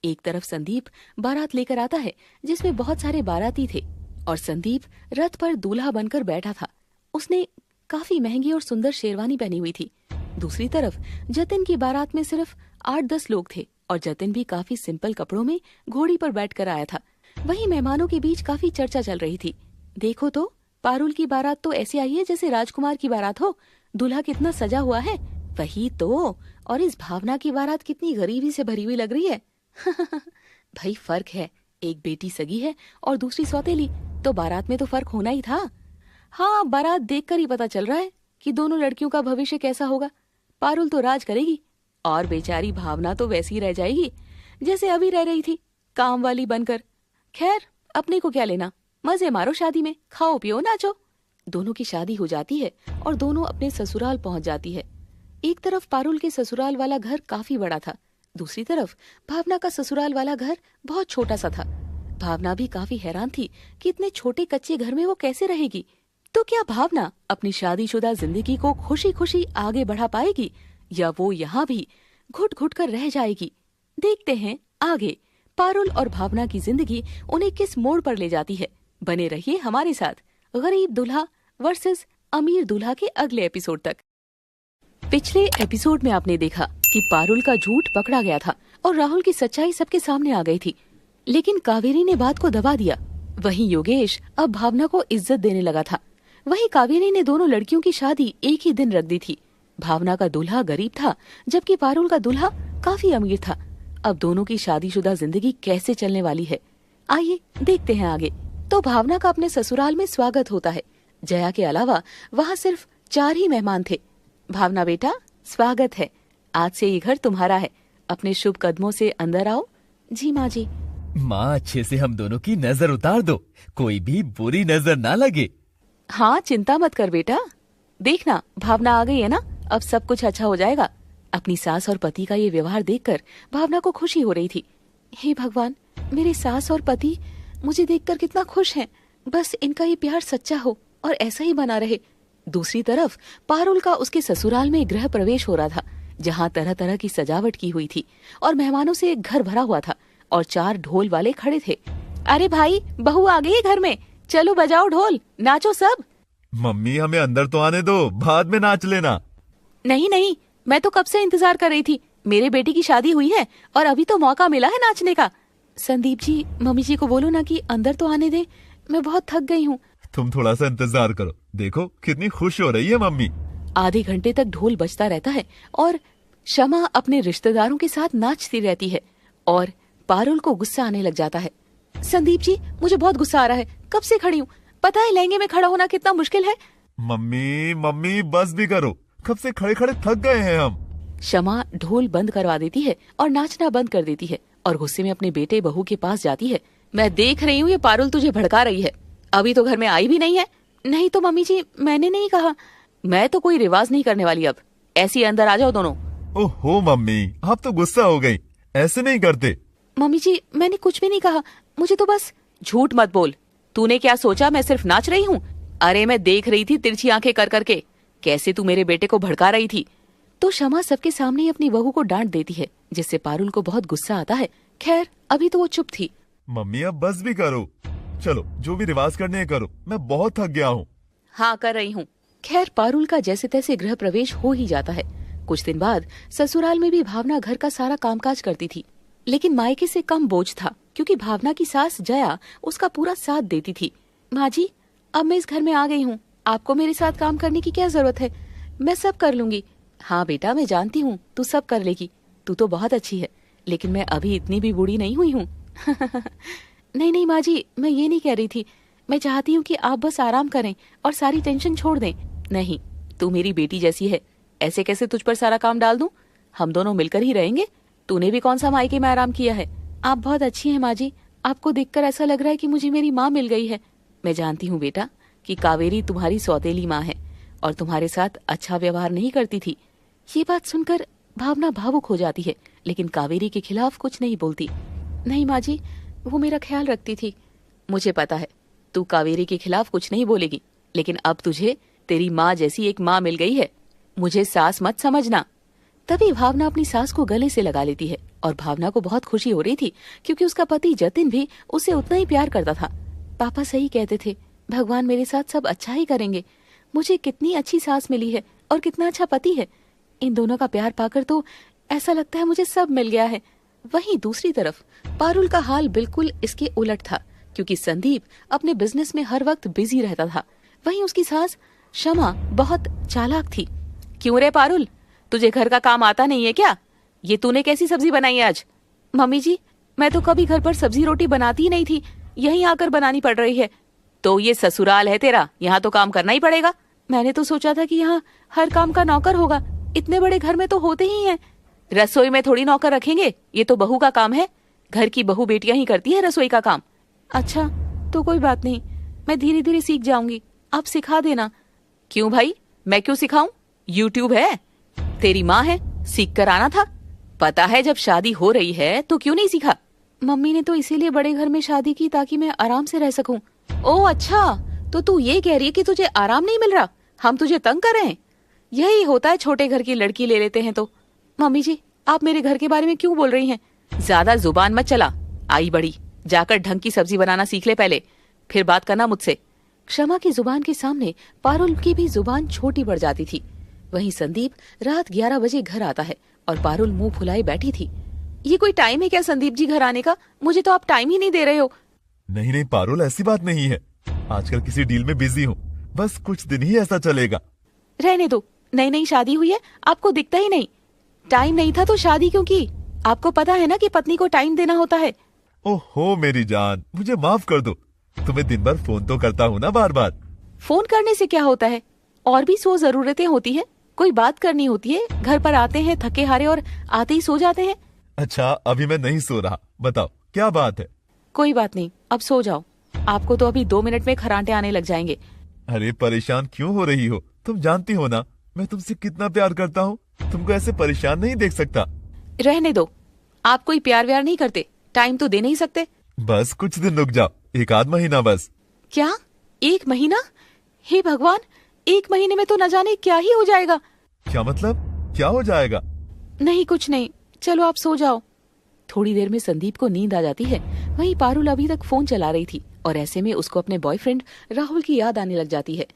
एक तरफ संदीप बारात लेकर आता है जिसमें बहुत सारे बाराती थे और संदीप रथ पर दूल्हा बनकर बैठा था। उसने काफी महंगी और सुंदर शेरवानी पहनी हुई थी। दूसरी तरफ जतिन की बारात में सिर्फ 8-10 लोग थे और जतिन भी काफी सिंपल कपड़ों में घोड़ी पर बैठकर आया था। वहीं मेहमानों के बीच काफी चर्चा चल रही थी। देखो तो, पारुल की बारात तो ऐसे आई है जैसे राजकुमार की बारात हो, दूल्हा कितना सजा हुआ है। वही तो, और इस भावना की बारात कितनी गरीबी से भरी हुई लग रही है। भाई फर्क है, एक बेटी सगी है और दूसरी सौतेली, तो बारात में तो फर्क होना ही था। हाँ, बारात देखकर ही पता चल रहा है कि दोनों लड़कियों का भविष्य कैसा होगा। पारुल तो राज करेगी और बेचारी भावना तो वैसी रह जाएगी जैसे अभी रह रही थी, काम वाली बनकर। खैर, अपने को क्या लेना, मजे मारो शादी में, खाओ पियो नाचो। दोनों की शादी हो जाती है और दोनों अपने ससुराल पहुंच जाती है। एक तरफ पारुल के ससुराल वाला घर काफी बड़ा था, दूसरी तरफ भावना का ससुराल वाला घर बहुत छोटा सा था। भावना भी काफी हैरान थी कि इतने छोटे कच्चे घर में वो कैसे रहेगी। तो क्या भावना अपनी शादीशुदा जिंदगी को खुशी खुशी आगे बढ़ा पाएगी या वो यहाँ भी घुट घुट कर रह जाएगी? देखते हैं आगे पारुल और भावना की जिंदगी उन्हें किस मोड़ पर ले जाती है। बने रहिए हमारे साथ गरीब दूल्हा वर्सेस अमीर दूल्हा के अगले एपिसोड तक। पिछले एपिसोड में आपने देखा कि पारुल का झूठ पकड़ा गया था और राहुल की सच्चाई सबके सामने आ गई थी, लेकिन कावेरी ने बात को दबा दिया। वहीं योगेश अब भावना को इज्जत देने लगा था। वहीं कावेरी ने दोनों लड़कियों की शादी एक ही दिन रख दी थी। भावना का दूल्हा गरीब था जबकि पारुल का दूल्हा काफी अमीर था। अब दोनों की शादीशुदा जिंदगी कैसे चलने वाली है, आइए देखते हैं आगे। तो भावना का अपने ससुराल में स्वागत होता है। जया के अलावा वहाँ सिर्फ 4 ही मेहमान थे। भावना बेटा, स्वागत है, आज से ये घर तुम्हारा है, अपने शुभ कदमों से अंदर आओ। जी माँ जी। माँ, अच्छे से हम दोनों की नजर उतार दो, कोई भी बुरी नजर ना लगे। हाँ, चिंता मत कर बेटा, देखना भावना आ गई है ना, अब सब कुछ अच्छा हो जाएगा। अपनी सास और पति का ये व्यवहार देखकर भावना को खुशी हो रही थी। हे भगवान, मेरे सास और पति मुझे देखकर कितना खुश हैं। बस इनका ये प्यार सच्चा हो और ऐसा ही बना रहे। दूसरी तरफ पारुल का उसके ससुराल में गृह प्रवेश हो रहा था, जहाँ तरह तरह की सजावट की हुई थी और मेहमानों से एक घर भरा हुआ था और 4 ढोल वाले खड़े थे। अरे भाई, बहू आ गई है घर में, चलो बजाओ ढोल, नाचो सब। मम्मी हमें अंदर तो आने दो, बाद में नाच लेना। नहीं नहीं, मैं तो कब से इंतजार कर रही थी। मेरे बेटे की शादी हुई है और अभी तो मौका मिला है नाचने का। संदीप जी, मम्मी जी को बोलो ना कि अंदर तो आने दे, मैं बहुत थक गई हूँ। तुम थोड़ा सा इंतजार करो, देखो कितनी खुश हो रही है मम्मी। आधे घंटे तक ढोल बजता रहता है और शमा अपने रिश्तेदारों के साथ नाचती रहती है और पारुल को गुस्सा आने लग जाता है। संदीप जी, मुझे बहुत गुस्सा आ रहा है, कब से खड़ी हूँ, पता है लहंगे में खड़ा होना कितना मुश्किल है। मम्मी मम्मी बस भी करो, कब से खड़े खड़े थक गए हैं हम। शमा ढोल बंद करवा देती है और नाचना बंद कर देती है और गुस्से में अपने बेटे बहू के पास जाती है। मैं देख रही हूँ ये पारुल तुझे भड़का रही है, अभी तो घर में आई भी नहीं है। नहीं तो मम्मी जी, मैंने नहीं कहा। मैं तो कोई रिवाज नहीं करने वाली अब, ऐसी अंदर आ जाओ दोनों। ओहो मम्मी, आप तो गुस्सा हो गई, ऐसे नहीं करते। मम्मी जी, मैंने कुछ भी नहीं कहा, मुझे तो बस। झूठ मत बोल, तूने क्या सोचा मैं सिर्फ नाच रही हूँ? अरे मैं देख रही थी तिरछी आंखें कर करके कैसे तू मेरे बेटे को भड़का रही थी। तो शमा सबके सामने अपनी बहू को डांट देती है, जिससे पारुल को बहुत गुस्सा आता है। खैर अभी तो वो चुप थी। मम्मी अब बस भी करो, चलो जो भी रिवाज करने हैं करो, मैं बहुत थक गया हूँ। हाँ कर रही हूँ। खैर पारुल का जैसे तैसे गृह प्रवेश हो ही जाता है। कुछ दिन बाद ससुराल में भी भावना घर का सारा कामकाज करती थी, लेकिन मायके से कम बोझ था क्योंकि भावना की सास जया उसका पूरा साथ देती थी। माँ जी, अब मैं इस घर में आ गई हूँ, आपको मेरे साथ काम करने की क्या जरूरत है, मैं सब कर लूंगी। हाँ बेटा, मैं जानती हूँ तू सब कर लेगी, तू तो बहुत अच्छी है, लेकिन मैं अभी इतनी भी बूढ़ी नहीं हुई हूँ। नहीं नहीं माँ जी, मैं ये नहीं कह रही थी, मैं चाहती हूँ कि आप बस आराम करें और सारी टेंशन छोड़ दें। नहीं, तू मेरी बेटी जैसी है, ऐसे कैसे तुझ पर सारा काम डाल दूं? हम दोनों मिलकर ही रहेंगे। तूने भी कौन सा मायके में आराम किया है। आप बहुत अच्छी हैं माँ जी, आपको देखकर ऐसा लग रहा है कि मुझे मेरी माँ मिल गई है। मैं जानती हूँ बेटा कि कावेरी तुम्हारी सौतेली माँ है और तुम्हारे साथ अच्छा व्यवहार नहीं करती थी। ये बात सुनकर भावना भावुक हो जाती है, लेकिन कावेरी के खिलाफ कुछ नहीं बोलती। नहीं माँ जी, वो मेरा ख्याल रखती थी। मुझे पता है तू कावेरी के खिलाफ कुछ नहीं बोलेगी, लेकिन अब तुझे तेरी माँ जैसी एक माँ मिल गई है, मुझे सास मत समझना। तभी भावना अपनी सास को गले से लगा लेती है और भावना को बहुत खुशी हो रही थी क्योंकि उसका पति जतिन भी उससे उतना ही प्यार करता था। पापा सही कहते थे, भगवान मेरे साथ सब अच्छा ही करेंगे। मुझे कितनी अच्छी सास मिली है और कितना अच्छा पति है। इन दोनों का प्यार पाकर तो ऐसा लगता है मुझे सब मिल गया है। वहीं दूसरी तरफ पारुल का हाल बिल्कुल इसके उलट था क्योंकि संदीप अपने बिजनेस में हर वक्त बिजी रहता था। वहीं उसकी सास शमा बहुत चालाक थी। क्यों रे पारुल, तुझे घर का काम आता नहीं है क्या? ये तूने कैसी सब्जी बनाई है आज? मम्मी जी, मैं तो कभी घर पर सब्जी रोटी बनाती ही नहीं थी, यहीं आकर बनानी पड़ रही है। तो ये ससुराल है तेरा, यहाँ तो काम करना ही पड़ेगा। मैंने तो सोचा था कि यहाँ हर काम का नौकर होगा, इतने बड़े घर में तो होते ही हैं। रसोई में थोड़ी नौकर रखेंगे, ये तो बहू का काम है। घर की बहू बेटियां ही करती है रसोई का काम। अच्छा तो कोई बात नहीं, मैं धीरे धीरे सीख जाऊंगी, आप सिखा देना। क्यों भाई, मैं क्यों सिखाऊं? यूट्यूब है, तेरी माँ है, सीख कर आना था। पता है जब शादी हो रही है तो क्यों नहीं सीखा? मम्मी ने तो इसीलिए बड़े घर में शादी की ताकि मैं आराम से रह सकूं। ओह अच्छा, तो तू ये कह रही है कि तुझे आराम नहीं मिल रहा, हम तुझे तंग कर रहे हैं? यही होता है छोटे घर की लड़की ले लेते हैं तो। मम्मी जी, आप मेरे घर के बारे में क्यों बोल रही हैं? ज्यादा जुबान मत चला, आई बड़ी, जाकर ढंग की सब्जी बनाना सीख ले पहले, फिर बात करना मुझसे। क्षमा की जुबान के सामने पारुल की भी जुबान छोटी पड़ जाती थी। वहीं संदीप रात 11 बजे घर आता है और पारुल मुंह फुलाए बैठी थी। ये कोई टाइम है क्या संदीप जी घर आने का? मुझे तो आप टाइम ही नहीं दे रहे हो। नहीं नहीं पारुल, ऐसी बात नहीं है, आजकल किसी डील में बिजी हूँ, बस कुछ दिन ही ऐसा चलेगा। रहने दो, नई नई शादी हुई है, आपको दिखता ही नहीं। टाइम नहीं था तो शादी क्यों की? आपको पता है ना कि पत्नी को टाइम देना होता है। ओहो मेरी जान, मुझे माफ कर दो, तुम्हें दिन भर फोन तो करता हूँ ना बार बार। फोन करने से क्या होता है, और भी 100 जरूरतें होती है। कोई बात करनी होती है, घर पर आते हैं थके हारे और आते ही सो जाते हैं। अच्छा अभी मैं नहीं सो रहा, बताओ क्या बात है? कोई बात नहीं, अब सो जाओ, आपको तो अभी 2 मिनट में खरांटे आने लग जाएंगे। अरे परेशान क्यों हो रही हो? तुम जानती हो ना मैं तुमसे कितना प्यार करता हूँ, तुमको ऐसे परेशान नहीं देख सकता। रहने दो, आप कोई प्यार व्यार नहीं करते, टाइम तो दे नहीं सकते। बस कुछ दिन रुक जाओ, एक आध महीना बस। क्या 1 महीना? हे भगवान, 1 महीने में तो न जाने क्या ही हो जाएगा। क्या मतलब? क्या हो जाएगा? नहीं कुछ नहीं, चलो आप सो जाओ। थोड़ी देर में संदीप को नींद आ जाती है। वहीं पारुल अभी तक फोन चला रही थी और ऐसे में उसको अपने बॉयफ्रेंड राहुल की याद आने लग जाती है।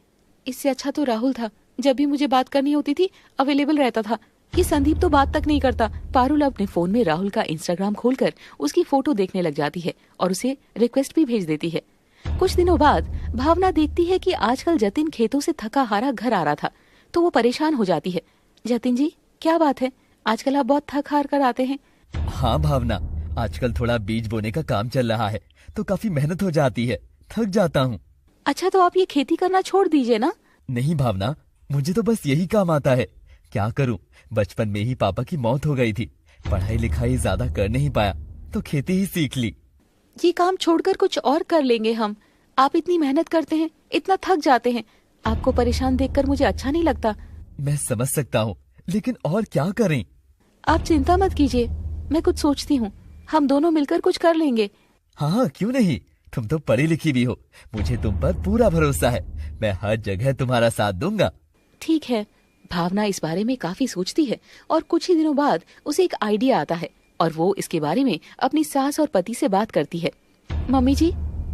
इससे अच्छा तो राहुल था, जब भी मुझे बात करनी होती थी अवेलेबल रहता था। ये संदीप तो बात तक नहीं करता। पारुल अपने फोन में राहुल का इंस्टाग्राम खोलकर उसकी फोटो देखने लग जाती है और उसे रिक्वेस्ट भी भेज देती है। कुछ दिनों बाद भावना देखती है कि आजकल जतिन खेतों से थका हारा घर आ रहा था, तो वो परेशान हो जाती है। जतिन जी, क्या बात है, आजकल आप बहुत थक हार कर आते हैं। हाँ भावना, आजकल थोड़ा बीज बोने का काम चल रहा है तो काफी मेहनत हो जाती है, थक जाता हूँ। अच्छा, तो आप ये खेती करना छोड़ दीजिए ना। नहीं भावना, मुझे तो बस यही काम आता है। क्या करूँ, बचपन में ही पापा की मौत हो गई थी, पढ़ाई लिखाई ज्यादा कर नहीं पाया तो खेती ही सीख ली। ये काम छोड़कर कुछ और कर लेंगे हम। आप इतनी मेहनत करते हैं, इतना थक जाते हैं, आपको परेशान देखकर मुझे अच्छा नहीं लगता। मैं समझ सकता हूँ, लेकिन और क्या करें? आप चिंता मत कीजिए, मैं कुछ सोचती हूँ, हम दोनों मिलकर कुछ कर लेंगे। हाँ क्यों नहीं, तुम तो पढ़ी लिखी भी हो, मुझे तुम पर पूरा भरोसा है। मैं हर जगह तुम्हारा साथ दूंगा। ठीक है। भावना इस बारे में काफी सोचती है और कुछ ही दिनों बाद उसे एक आइडिया आता है और वो इसके बारे में अपनी सास और पति से बात करती है। मम्मी जी,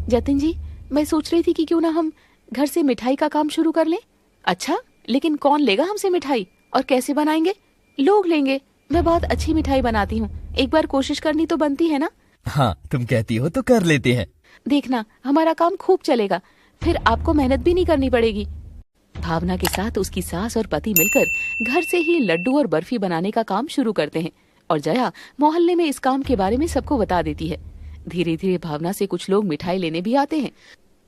जतिन जी, मैं सोच रही थी कि क्यों ना हम घर से मिठाई का काम शुरू कर लें। अच्छा, लेकिन कौन लेगा हमसे मिठाई और कैसे बनाएंगे? लोग लेंगे, मैं बहुत अच्छी मिठाई बनाती हूँ, एक बार कोशिश करनी तो बनती है ना। हाँ तुम कहती हो तो कर लेते हैं। देखना, हमारा काम खूब चलेगा, फिर आपको मेहनत भी नहीं करनी पड़ेगी। भावना के साथ उसकी सास और पति मिलकर घर से ही लड्डू और बर्फी बनाने का काम शुरू करते हैं और जया मोहल्ले में इस काम के बारे में सबको बता देती है। धीरे धीरे भावना से कुछ लोग मिठाई लेने भी आते हैं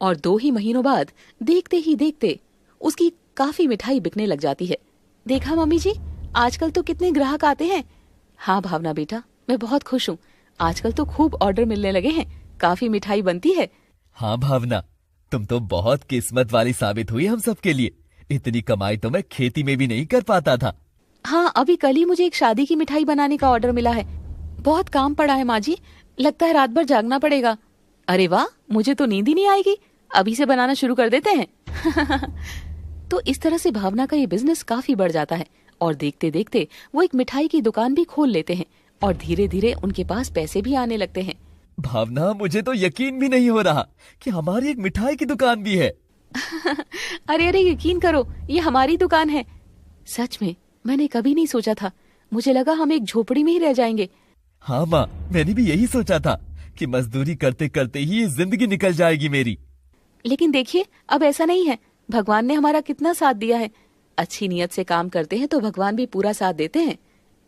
और 2 ही महीनों बाद देखते ही देखते उसकी काफी मिठाई बिकने लग जाती है। देखा मम्मी जी, आजकल तो कितने ग्राहक आते हैं। हाँ भावना बेटा, मैं बहुत खुश हूँ, आजकल तो खूब ऑर्डर मिलने लगे हैं, काफी मिठाई बनती है। हाँ भावना, तुम तो बहुत किस्मत वाली साबित हुई हम सबके लिए। इतनी कमाई तो मैं खेती में भी नहीं कर पाता था। हाँ, अभी कल ही मुझे एक शादी की मिठाई बनाने का ऑर्डर मिला है। बहुत काम पड़ा है माँ जी, लगता है रात भर जागना पड़ेगा। अरे वाह, मुझे तो नींद ही नहीं आएगी, अभी से बनाना शुरू कर देते हैं। तो इस तरह से भावना का ये बिजनेस काफी बढ़ जाता है और देखते देखते वो एक मिठाई की दुकान भी खोल लेते हैं और धीरे धीरे उनके पास पैसे भी आने लगते हैं। भावना, मुझे तो यकीन भी नहीं हो रहा कि हमारी एक मिठाई की दुकान भी है। अरे अरे, यकीन करो, ये हमारी दुकान है। सच में, मैंने कभी नहीं सोचा था, मुझे लगा हम एक झोपड़ी में ही रह जाएंगे। हाँ माँ, मैंने भी यही सोचा था कि मजदूरी करते करते ही ये जिंदगी निकल जाएगी मेरी। लेकिन देखिए, अब ऐसा नहीं है, भगवान ने हमारा कितना साथ दिया है। अच्छी नीयत से काम करते हैं तो भगवान भी पूरा साथ देते हैं।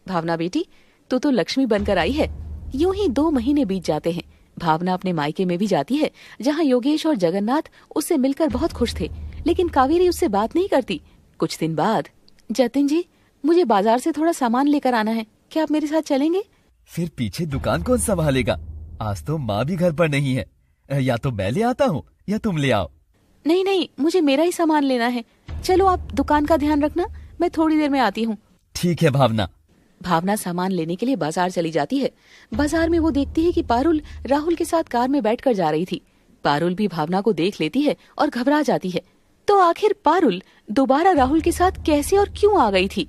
भावना बेटी, तू तो लक्ष्मी बनकर आई है। यूं ही 2 महीने बीत जाते हैं। भावना अपने मायके में भी जाती है, जहाँ योगेश और जगन्नाथ उससे मिलकर बहुत खुश थे, लेकिन कावेरी उससे बात नहीं करती। कुछ दिन बाद, जतिन जी, मुझे बाजार से थोड़ा सामान लेकर आना है, क्या आप मेरे साथ चलेंगे? फिर पीछे दुकान कौन संभालेगा? आज तो माँ भी घर पर नहीं है, या तो मैं ले आता हूँ या तुम ले आओ। नहीं नहीं, मुझे मेरा ही सामान लेना है। चलो, आप दुकान का ध्यान रखना, मैं थोड़ी देर में आती हूँ। ठीक है भावना। भावना सामान लेने के लिए बाजार चली जाती है। बाजार में वो देखती है कि पारुल राहुल के साथ कार में बैठकर जा रही थी। पारुल भी भावना को देख लेती है और घबरा जाती है। तो आखिर पारुल दोबारा राहुल के साथ कैसे और क्यों आ गई थी?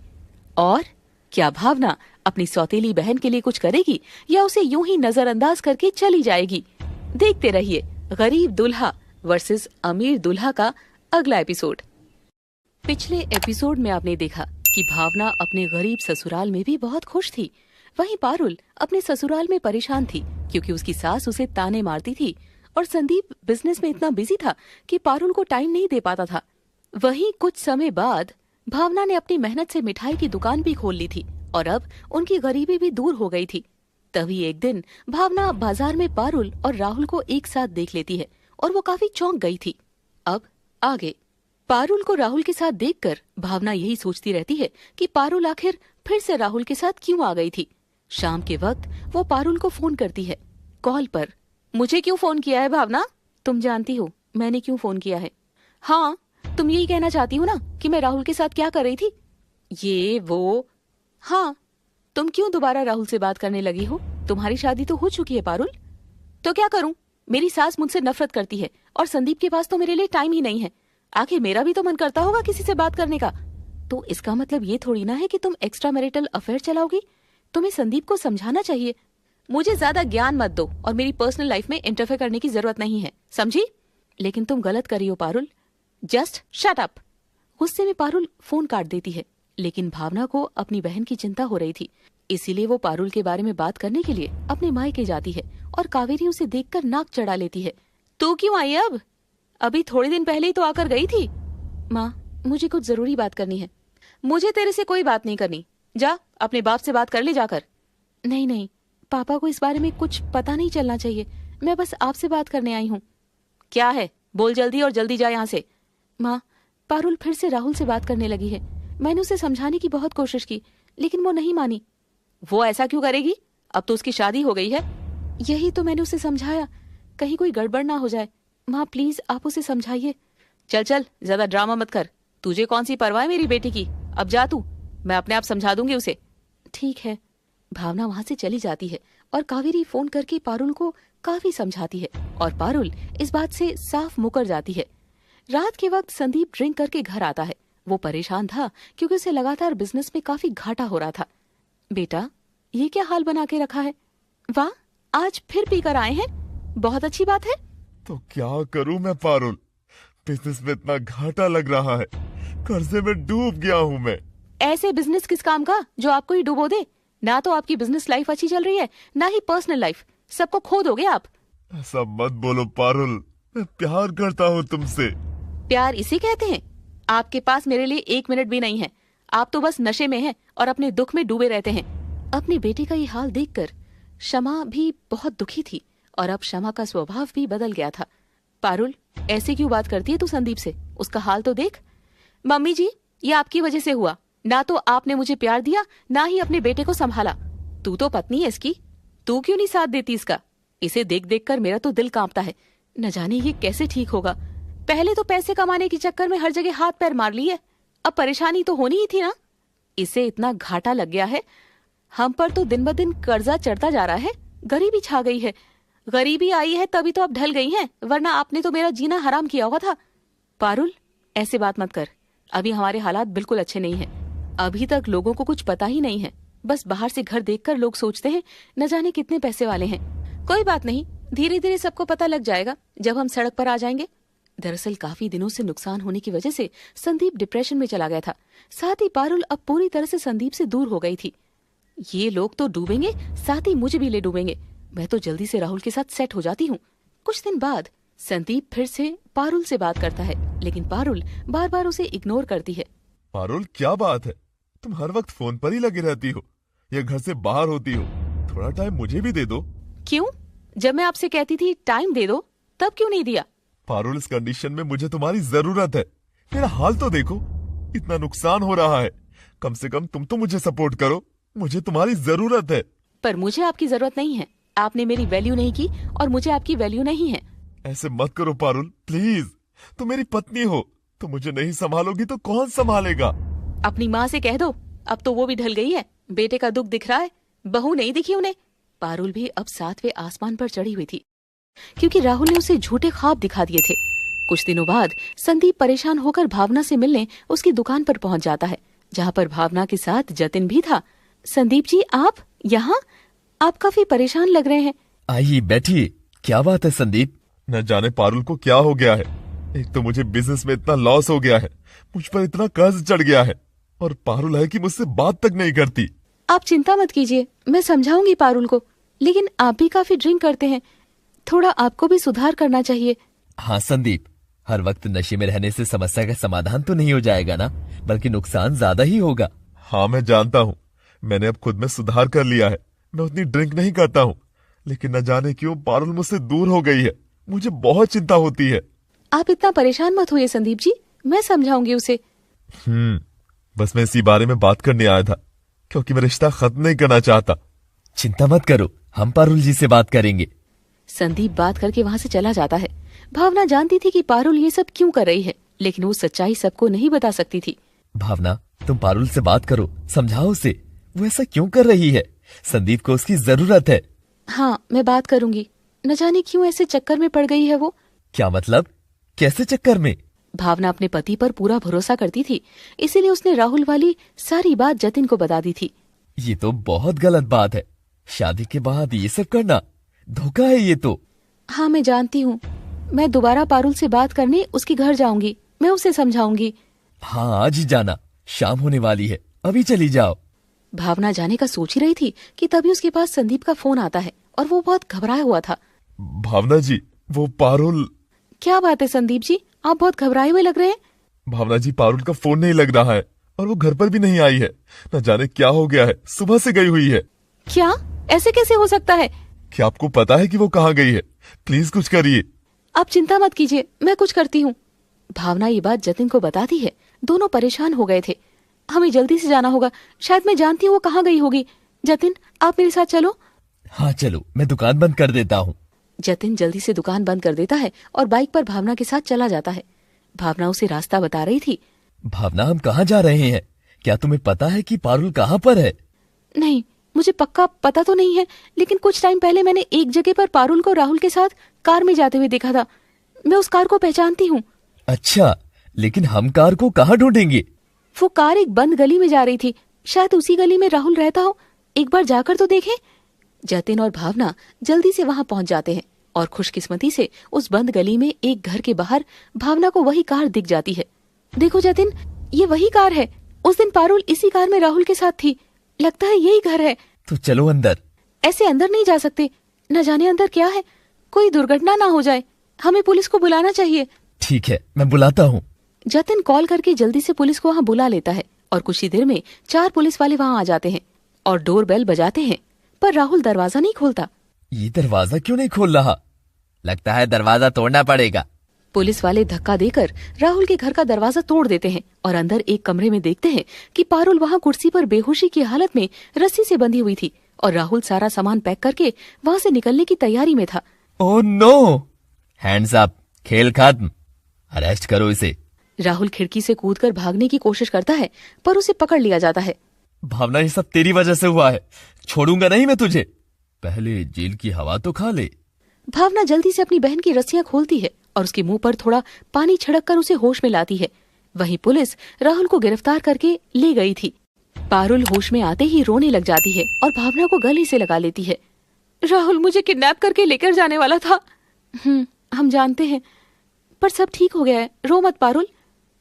और क्या भावना अपनी सौतेली बहन के लिए कुछ करेगी या उसे यूं ही नजरअंदाज करके चली जाएगी? देखते रहिए गरीब दुल्हा वर्सेस अमीर दुल्हा का अगला एपिसोड। पिछले एपिसोड में आपने देखा कि भावना अपने गरीब ससुराल में भी बहुत खुश थी। वहीं पारुल अपने ससुराल में परेशान थी क्योंकि उसकी सास उसे ताने मारती थी और संदीप बिजनेस में इतना बिजी था कि पारुल को टाइम नहीं दे पाता था। वहीं कुछ समय बाद भावना ने अपनी मेहनत से मिठाई की दुकान भी खोल ली थी और अब उनकी गरीबी भी दूर हो गई थी। तभी एक दिन भावना बाजार में पारुल और राहुल को एक साथ देख लेती है और वो काफी चौंक गई थी। अब आगे पारुल को राहुल के साथ देखकर भावना यही सोचती रहती है कि पारुल आखिर फिर से राहुल के साथ क्यों आ गई थी। शाम के वक्त वो पारुल को फोन करती है कॉल पर। मुझे क्यों फोन किया है भावना? तुम जानती हो मैंने क्यों फोन किया है। हाँ, तुम यही कहना चाहती हो ना कि मैं राहुल के साथ क्या कर रही थी? ये वो। हाँ, तुम क्यों दोबारा राहुल से बात करने लगी हो? तुम्हारी शादी तो हो चुकी है पारुल। तो क्या करूं? मेरी सास मुझसे नफरत करती है और संदीप के पास तो मेरे लिए टाइम ही नहीं है। आखिर मेरा भी तो मन करता होगा किसी से बात करने का। तो इसका मतलब ये थोड़ी ना है कि तुम एक्स्ट्रा मैरिटल अफेयर चलाओगी। तुम्हें संदीप को समझाना चाहिए। मुझे ज्यादा ज्ञान मत दो और मेरी पर्सनल लाइफ में इंटरफेयर करने की जरूरत नहीं है, समझी? लेकिन तुम गलत कर रही हो पारुल। Just shut up. गुस्से में पारुल फोन काट देती है। लेकिन भावना को अपनी बहन की चिंता हो रही थी, इसीलिए वो पारुल के बारे में बात करने के लिए अपने मायके जाती है और कावेरी उसे देखकर नाक चढ़ा लेती है। तू क्यों आई अब? अभी थोड़े दिन पहले ही तो आकर गई थी। माँ, मुझे कुछ जरूरी बात करनी है। मुझे तेरे से कोई बात नहीं करनी। जा अपने बाप से बात कर ले जाकर। नहीं नहीं, पापा को इस बारे में कुछ पता नहीं चलना चाहिए। मैं बस आपसे बात करने आई हूँ। क्या है? बोल जल्दी और जल्दी जा यहाँ से। माँ, पारुल फिर से राहुल से बात करने लगी है। मैंने उसे समझाने की बहुत कोशिश की, लेकिन वो नहीं मानी। वो ऐसा क्यों करेगी? अब तो उसकी शादी हो गई है। यही तो मैंने उसे समझाया, कहीं कोई गड़बड़ ना हो जाए। माँ प्लीज आप उसे समझाइए। चल चल, ज्यादा ड्रामा मत कर। तुझे कौन सी परवाह है मेरी बेटी की? अब जा तू, मैं अपने आप समझा दूंगी उसे। ठीक है। भावना वहां से चली जाती है और कावेरी फोन करके पारुल को काफी समझाती है और पारुल इस बात से साफ मुकर जाती है। रात के वक्त संदीप ड्रिंक करके घर आता है। वो परेशान था क्योंकि उसे लगातार बिजनेस में काफी घाटा हो रहा था। बेटा, ये क्या हाल बना के रखा है? वाह, आज फिर पीकर आए हैं, बहुत अच्छी बात है। तो क्या करूं मैं पारुल, बिजनेस में इतना घाटा लग रहा है, कर्जे में डूब गया हूं मैं। ऐसे बिजनेस किस काम का जो आपको ही डुबो दे? ना तो आपकी बिजनेस लाइफ अच्छी चल रही है, ना ही पर्सनल लाइफ। सबको खो दोगे आप। ऐसा मत बोलो पारुल, मैं प्यार करता हूँ तुमसे। प्यार इसे कहते हैं? आपके पास मेरे लिए 1 मिनट भी नहीं है। आप तो बस नशे में हैं और अपने दुख में डूबे रहते हैं। अपने बेटे का ये हाल देखकर शमा भी बहुत दुखी थी और अब शमा का स्वभाव भी बदल गया था। पारुल, ऐसे क्यों बात करती है तू संदीप से? उसका हाल तो देख। मम्मी जी, ये आपकी वजह से हुआ। ना तो आपने मुझे प्यार दिया, ना ही अपने बेटे को संभाला। तू तो पत्नी है इसकी, तू क्यों नहीं साथ देती इसका? इसे देख देख कर मेरा तो दिल कांपता है। न जाने ये कैसे ठीक होगा। पहले तो पैसे कमाने के चक्कर में हर जगह हाथ पैर मार लिए, अब परेशानी तो होनी ही थी ना। इसे इतना घाटा लग गया है। हम पर तो दिन ब दिन कर्जा चढ़ता जा रहा है। गरीबी छा गई है। गरीबी आई है तभी तो अब ढल गई हैं, वरना आपने तो मेरा जीना हराम किया हुआ था। पारुल, ऐसे बात मत कर। अभी हमारे हालात बिल्कुल अच्छे नहीं हैं। अभी तक लोगों को कुछ पता ही नहीं है। बस बाहर से घर देखकर लोग सोचते हैं न जाने कितने पैसे वाले हैं। कोई बात नहीं, धीरे धीरे सबको पता लग जाएगा जब हम सड़क पर आ जाएंगे। दरअसल काफी दिनों से नुकसान होने की वजह से संदीप डिप्रेशन में चला गया था। साथ ही पारुल अब पूरी तरह से संदीप से दूर हो गई थी। ये लोग तो डूबेंगे, साथ ही मुझे भी ले डूबेंगे। मैं तो जल्दी से राहुल के साथ सेट हो जाती हूँ। कुछ दिन बाद संदीप फिर से पारुल से बात करता है, लेकिन पारुल बार बार उसे इग्नोर करती है। पारुल, क्या बात है? तुम हर वक्त फोन पर ही लगी रहती हो या घर से बाहर होती हो? थोड़ा टाइम मुझे भी दे दो। क्यों? जब मैं आपसे कहती थी टाइम दे दो, तब क्यों नहीं दिया? पारुल, इस कंडीशन में मुझे तुम्हारी जरूरत है। मेरा हाल तो देखो, इतना नुकसान हो रहा है। कम से कम तुम तो मुझे सपोर्ट करो, मुझे तुम्हारी जरूरत है। पर मुझे आपकी जरूरत नहीं है। आपने मेरी वैल्यू नहीं की और मुझे आपकी वैल्यू नहीं है। ऐसे मत करो पारुल, प्लीज। तुम मेरी पत्नी हो, तो मुझे नहीं संभालोगी तो कौन संभालेगा? अपनी माँ से कह दो, अब तो वो भी ढल गई है। बेटे का दुख दिख रहा है, बहू नहीं दिखी उन्हें। पारुल भी अब 7वें आसमान पर चढ़ी हुई थी, क्योंकि राहुल ने उसे झूठे ख्वाब दिखा दिए थे। कुछ दिनों बाद संदीप परेशान होकर भावना से मिलने उसकी दुकान पर पहुंच जाता है, जहां पर भावना के साथ जतिन भी था। संदीप जी, आप यहाँ? आप काफी परेशाान लग रहे हैं। आइए बैठिए। क्या बात है संदीप? न जाने पारुल को क्या हो गया है। एक तो मुझे बिजनेस में इतना लॉस हो गया है, मुझ पर इतना कर्ज चढ़ गया है, और पारुल है कि मुझसे बात तक नहीं करती। आप चिंता मत कीजिए, मैं समझाऊंगी पारुल को। लेकिन आप भी काफी ड्रिंक करते हैं, थोड़ा आपको भी सुधार करना चाहिए। हाँ संदीप, हर वक्त नशे में रहने से समस्या का समाधान तो नहीं हो जाएगा ना, बल्कि नुकसान ज्यादा ही होगा। हाँ, मैं जानता हूँ। मैंने अब खुद में सुधार कर लिया है। मैं उतनी ड्रिंक नहीं करता हूँ, लेकिन न जाने क्यों पारुल मुझसे दूर हो गई है। मुझे बहुत चिंता होती है। आप इतना परेशान मत होइए संदीप जी, मैं समझाऊंगी उसे। बस मैं इसी बारे में बात करने आया था, क्योंकि मैं रिश्ता खत्म नहीं करना चाहता। चिंता मत करो, हम पारुल जी से बात करेंगे। संदीप बात करके वहाँ से चला जाता है। भावना जानती थी कि पारुल ये सब क्यों कर रही है, लेकिन वो सच्चाई सबको नहीं बता सकती थी। भावना, तुम पारुल से बात करो, समझाओ उसे वो ऐसा क्यों कर रही है। संदीप को उसकी जरूरत है। हाँ, मैं बात करूंगी। न जाने क्यों ऐसे चक्कर में पड़ गई है वो। क्या मतलब? कैसे चक्कर में? भावना अपने पति पर पूरा भरोसा करती थी, इसीलिए उसने राहुल वाली सारी बात जतिन को बता दी थी। ये तो बहुत गलत बात है। शादी के बाद ये सब करना धोखा है ये तो। हाँ मैं जानती हूँ। मैं दोबारा पारुल से बात करने उसके घर जाऊंगी, मैं उसे समझाऊंगी। हाँ आज ही जाना, शाम होने वाली है, अभी चली जाओ। भावना जाने का सोच ही रही थी कि तभी उसके पास संदीप का फोन आता है और वो बहुत घबराया हुआ था। भावना जी, वो पारुल। क्या बात है संदीप जी, आप बहुत घबराए हुए लग रहे हैं। भावना जी, पारुल का फोन नहीं लग रहा है और वो घर पर भी नहीं आई है। न जाने क्या हो गया है, सुबह से गई हुई है। क्या? ऐसे कैसे हो सकता है? क्या आपको पता है कि वो कहाँ गई है? प्लीज कुछ करिए। आप चिंता मत कीजिए, मैं कुछ करती हूँ। भावना ये बात जतिन को बताती है। दोनों परेशान हो गए थे। हमें जल्दी से जाना होगा, शायद मैं जानती हूँ वो कहाँ गई होगी। जतिन आप मेरे साथ चलो। हाँ चलो, मैं दुकान बंद कर देता हूँ। जतिन जल्दी से दुकान बंद कर देता है और बाइक पर भावना के साथ चला जाता है। भावना उसे रास्ता बता रही थी। भावना हम कहाँ जा रहे हैं? क्या तुम्हें पता है कि पारुल कहाँ पर है? नहीं, मुझे पक्का पता तो नहीं है, लेकिन कुछ टाइम पहले मैंने एक जगह पर पारुल को राहुल के साथ कार में जाते हुए देखा था। मैं उस कार को पहचानती हूँ। अच्छा, लेकिन हम कार को कहाँ ढूंढेंगे? वो कार एक बंद गली में जा रही थी, शायद उसी गली में राहुल रहता हो। एक बार जाकर तो देखें। जतिन और भावना जल्दी से वहां पहुंच जाते हैं और खुशकिस्मती से उस बंद गली में एक घर के बाहर भावना को वही कार दिख जाती है। देखो जतिन, ये वही कार है। उस दिन पारुल इसी कार में राहुल के साथ थी। लगता है यही घर है। तो चलो अंदर। ऐसे अंदर नहीं जा सकते, न जाने अंदर क्या है। कोई दुर्घटना ना हो जाए, हमें पुलिस को बुलाना चाहिए। ठीक है, मैं बुलाता हूँ। जतिन कॉल करके जल्दी से पुलिस को वहाँ बुला लेता है और कुछ ही देर में 4 पुलिस वाले वहाँ आ जाते हैं और डोर बेल बजाते हैं, पर राहुल दरवाजा नहीं खोलता। ये दरवाजा क्यों नहीं खोल रहा? लगता है दरवाजा तोड़ना पड़ेगा। पुलिस वाले धक्का देकर राहुल के घर का दरवाजा तोड़ देते हैं और अंदर एक कमरे में देखते हैं कि पारुल वहाँ कुर्सी पर बेहोशी की हालत में रस्सी से बंधी हुई थी और राहुल सारा सामान पैक करके वहाँ से निकलने की तैयारी में था। Oh no! हैंड्स अप, खेल खत्म, अरेस्ट करो इसे। राहुल खिड़की से कूदकर भागने की कोशिश करता है, पर उसे पकड़ लिया जाता है। भावना, ये सब तेरी वजह से हुआ है, छोड़ूंगा नहीं मैं तुझे। पहले जेल की हवा तो खा ले। भावना जल्दी से अपनी बहन की रस्सियां खोलती है और उसके मुंह पर थोड़ा पानी छिड़क कर उसे होश में लाती है। वहीं पुलिस राहुल को गिरफ्तार करके ले गई थी। पारुल होश में आते ही रोने लग जाती है और भावना को गले से लगा लेती है। राहुल मुझे किडनैप करके लेकर जाने वाला था। हम जानते हैं, पर सब ठीक हो गया है, रो मत पारुल।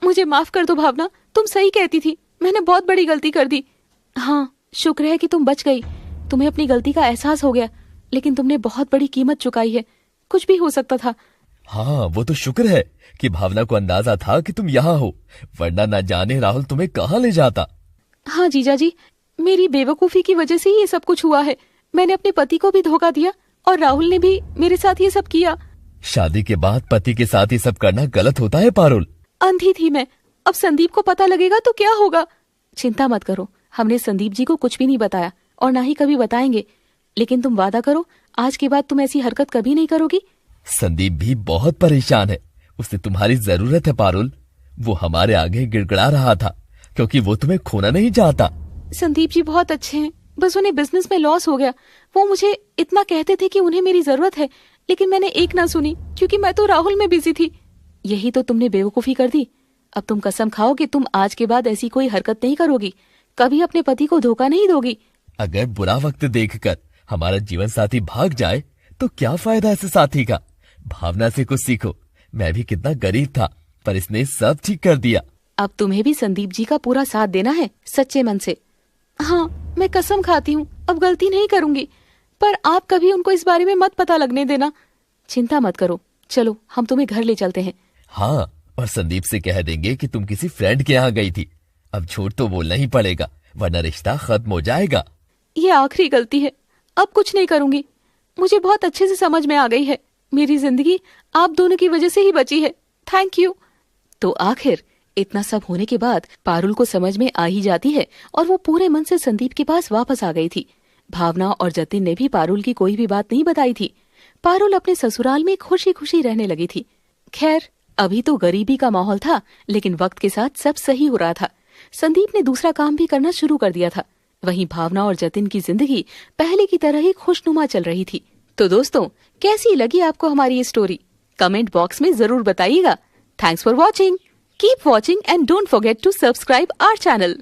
मुझे माफ कर दो भावना, तुम सही कहती थी, मैंने बहुत बड़ी गलती कर दी। हाँ, शुक्र है कि तुम बच गई। तुम्हें अपनी गलती का एहसास हो गया, लेकिन तुमने बहुत बड़ी कीमत चुकाई है। कुछ भी हो सकता था। हाँ, वो तो शुक्र है कि भावना को अंदाजा था कि तुम यहाँ हो, वरना न जाने राहुल तुम्हें कहाँ ले जाता। हाँ जीजा जी, मेरी बेवकूफी की वजह से ही ये सब कुछ हुआ है। मैंने अपने पति को भी धोखा दिया और राहुल ने भी मेरे साथ ये सब किया। शादी के बाद पति के साथ ये सब करना गलत होता है पारुल। अंधी थी मैं, अब संदीप को पता लगेगा तो क्या होगा। चिंता मत करो, हमने संदीप जी को कुछ भी नहीं बताया और ना ही कभी बताएंगे। लेकिन तुम वादा करो, आज के बाद तुम ऐसी हरकत कभी नहीं करोगी। संदीप भी बहुत परेशान है, उसे तुम्हारी जरूरत है पारुल। वो हमारे आगे गिड़गिड़ा रहा था क्योंकि वो तुम्हें खोना नहीं चाहता। संदीप जी बहुत अच्छे हैं, बस उन्हें बिजनेस में लॉस हो गया। वो मुझे इतना कहते थे कि उन्हें मेरी जरूरत है, लेकिन मैंने एक ना सुनी क्योंकि मैं तो राहुल में बिजी थी। यही तो तुमने बेवकूफी कर दी। अब तुम कसम खाओ कि तुम आज के बाद ऐसी कोई हरकत नहीं करोगी, कभी अपने पति को धोखा नहीं दोगी। अगर बुरा वक्त देखकर हमारा जीवन साथी भाग जाए तो क्या फायदा ऐसे साथी का। भावना से कुछ सीखो, मैं भी कितना गरीब था, पर इसने सब ठीक कर दिया। अब तुम्हें भी संदीप जी का पूरा साथ देना है, सच्चे मन से। हाँ, मैं कसम खाती हूँ, अब गलती नहीं करूंगी, पर आप कभी उनको इस बारे में मत पता लगने देना। चिंता मत करो, चलो हम तुम्हें घर ले चलते हैं। हाँ, और संदीप से कह देंगे कि तुम किसी फ्रेंड के यहाँ गई थी। अब झूठ तो बोलना ही पड़ेगा, वरना रिश्ता खत्म हो जाएगा। ये आखिरी गलती है, अब कुछ नहीं करूंगी। मुझे बहुत अच्छे से समझ में आ गई है, मेरी जिंदगी आप दोनों की वजह से ही बची है। Thank you. तो आखिर इतना सब होने के बाद पारुल को समझ में आ ही जाती है और वो पूरे मन से संदीप के पास वापस आ गई थी। भावना और जतिन ने भी पारुल की कोई भी बात नहीं बताई थी। पारुल अपने ससुराल में खुशी खुशी रहने लगी थी। खैर, अभी तो गरीबी का माहौल था, लेकिन वक्त के साथ सब सही हो रहा था। संदीप ने दूसरा काम भी करना शुरू कर दिया था। वहीं भावना और जतिन की जिंदगी पहले की तरह ही खुशनुमा चल रही थी। तो दोस्तों, कैसी लगी आपको हमारी ये स्टोरी? कमेंट बॉक्स में जरूर बताइएगा। Thanks for watching. Keep watching and don't forget to subscribe our channel.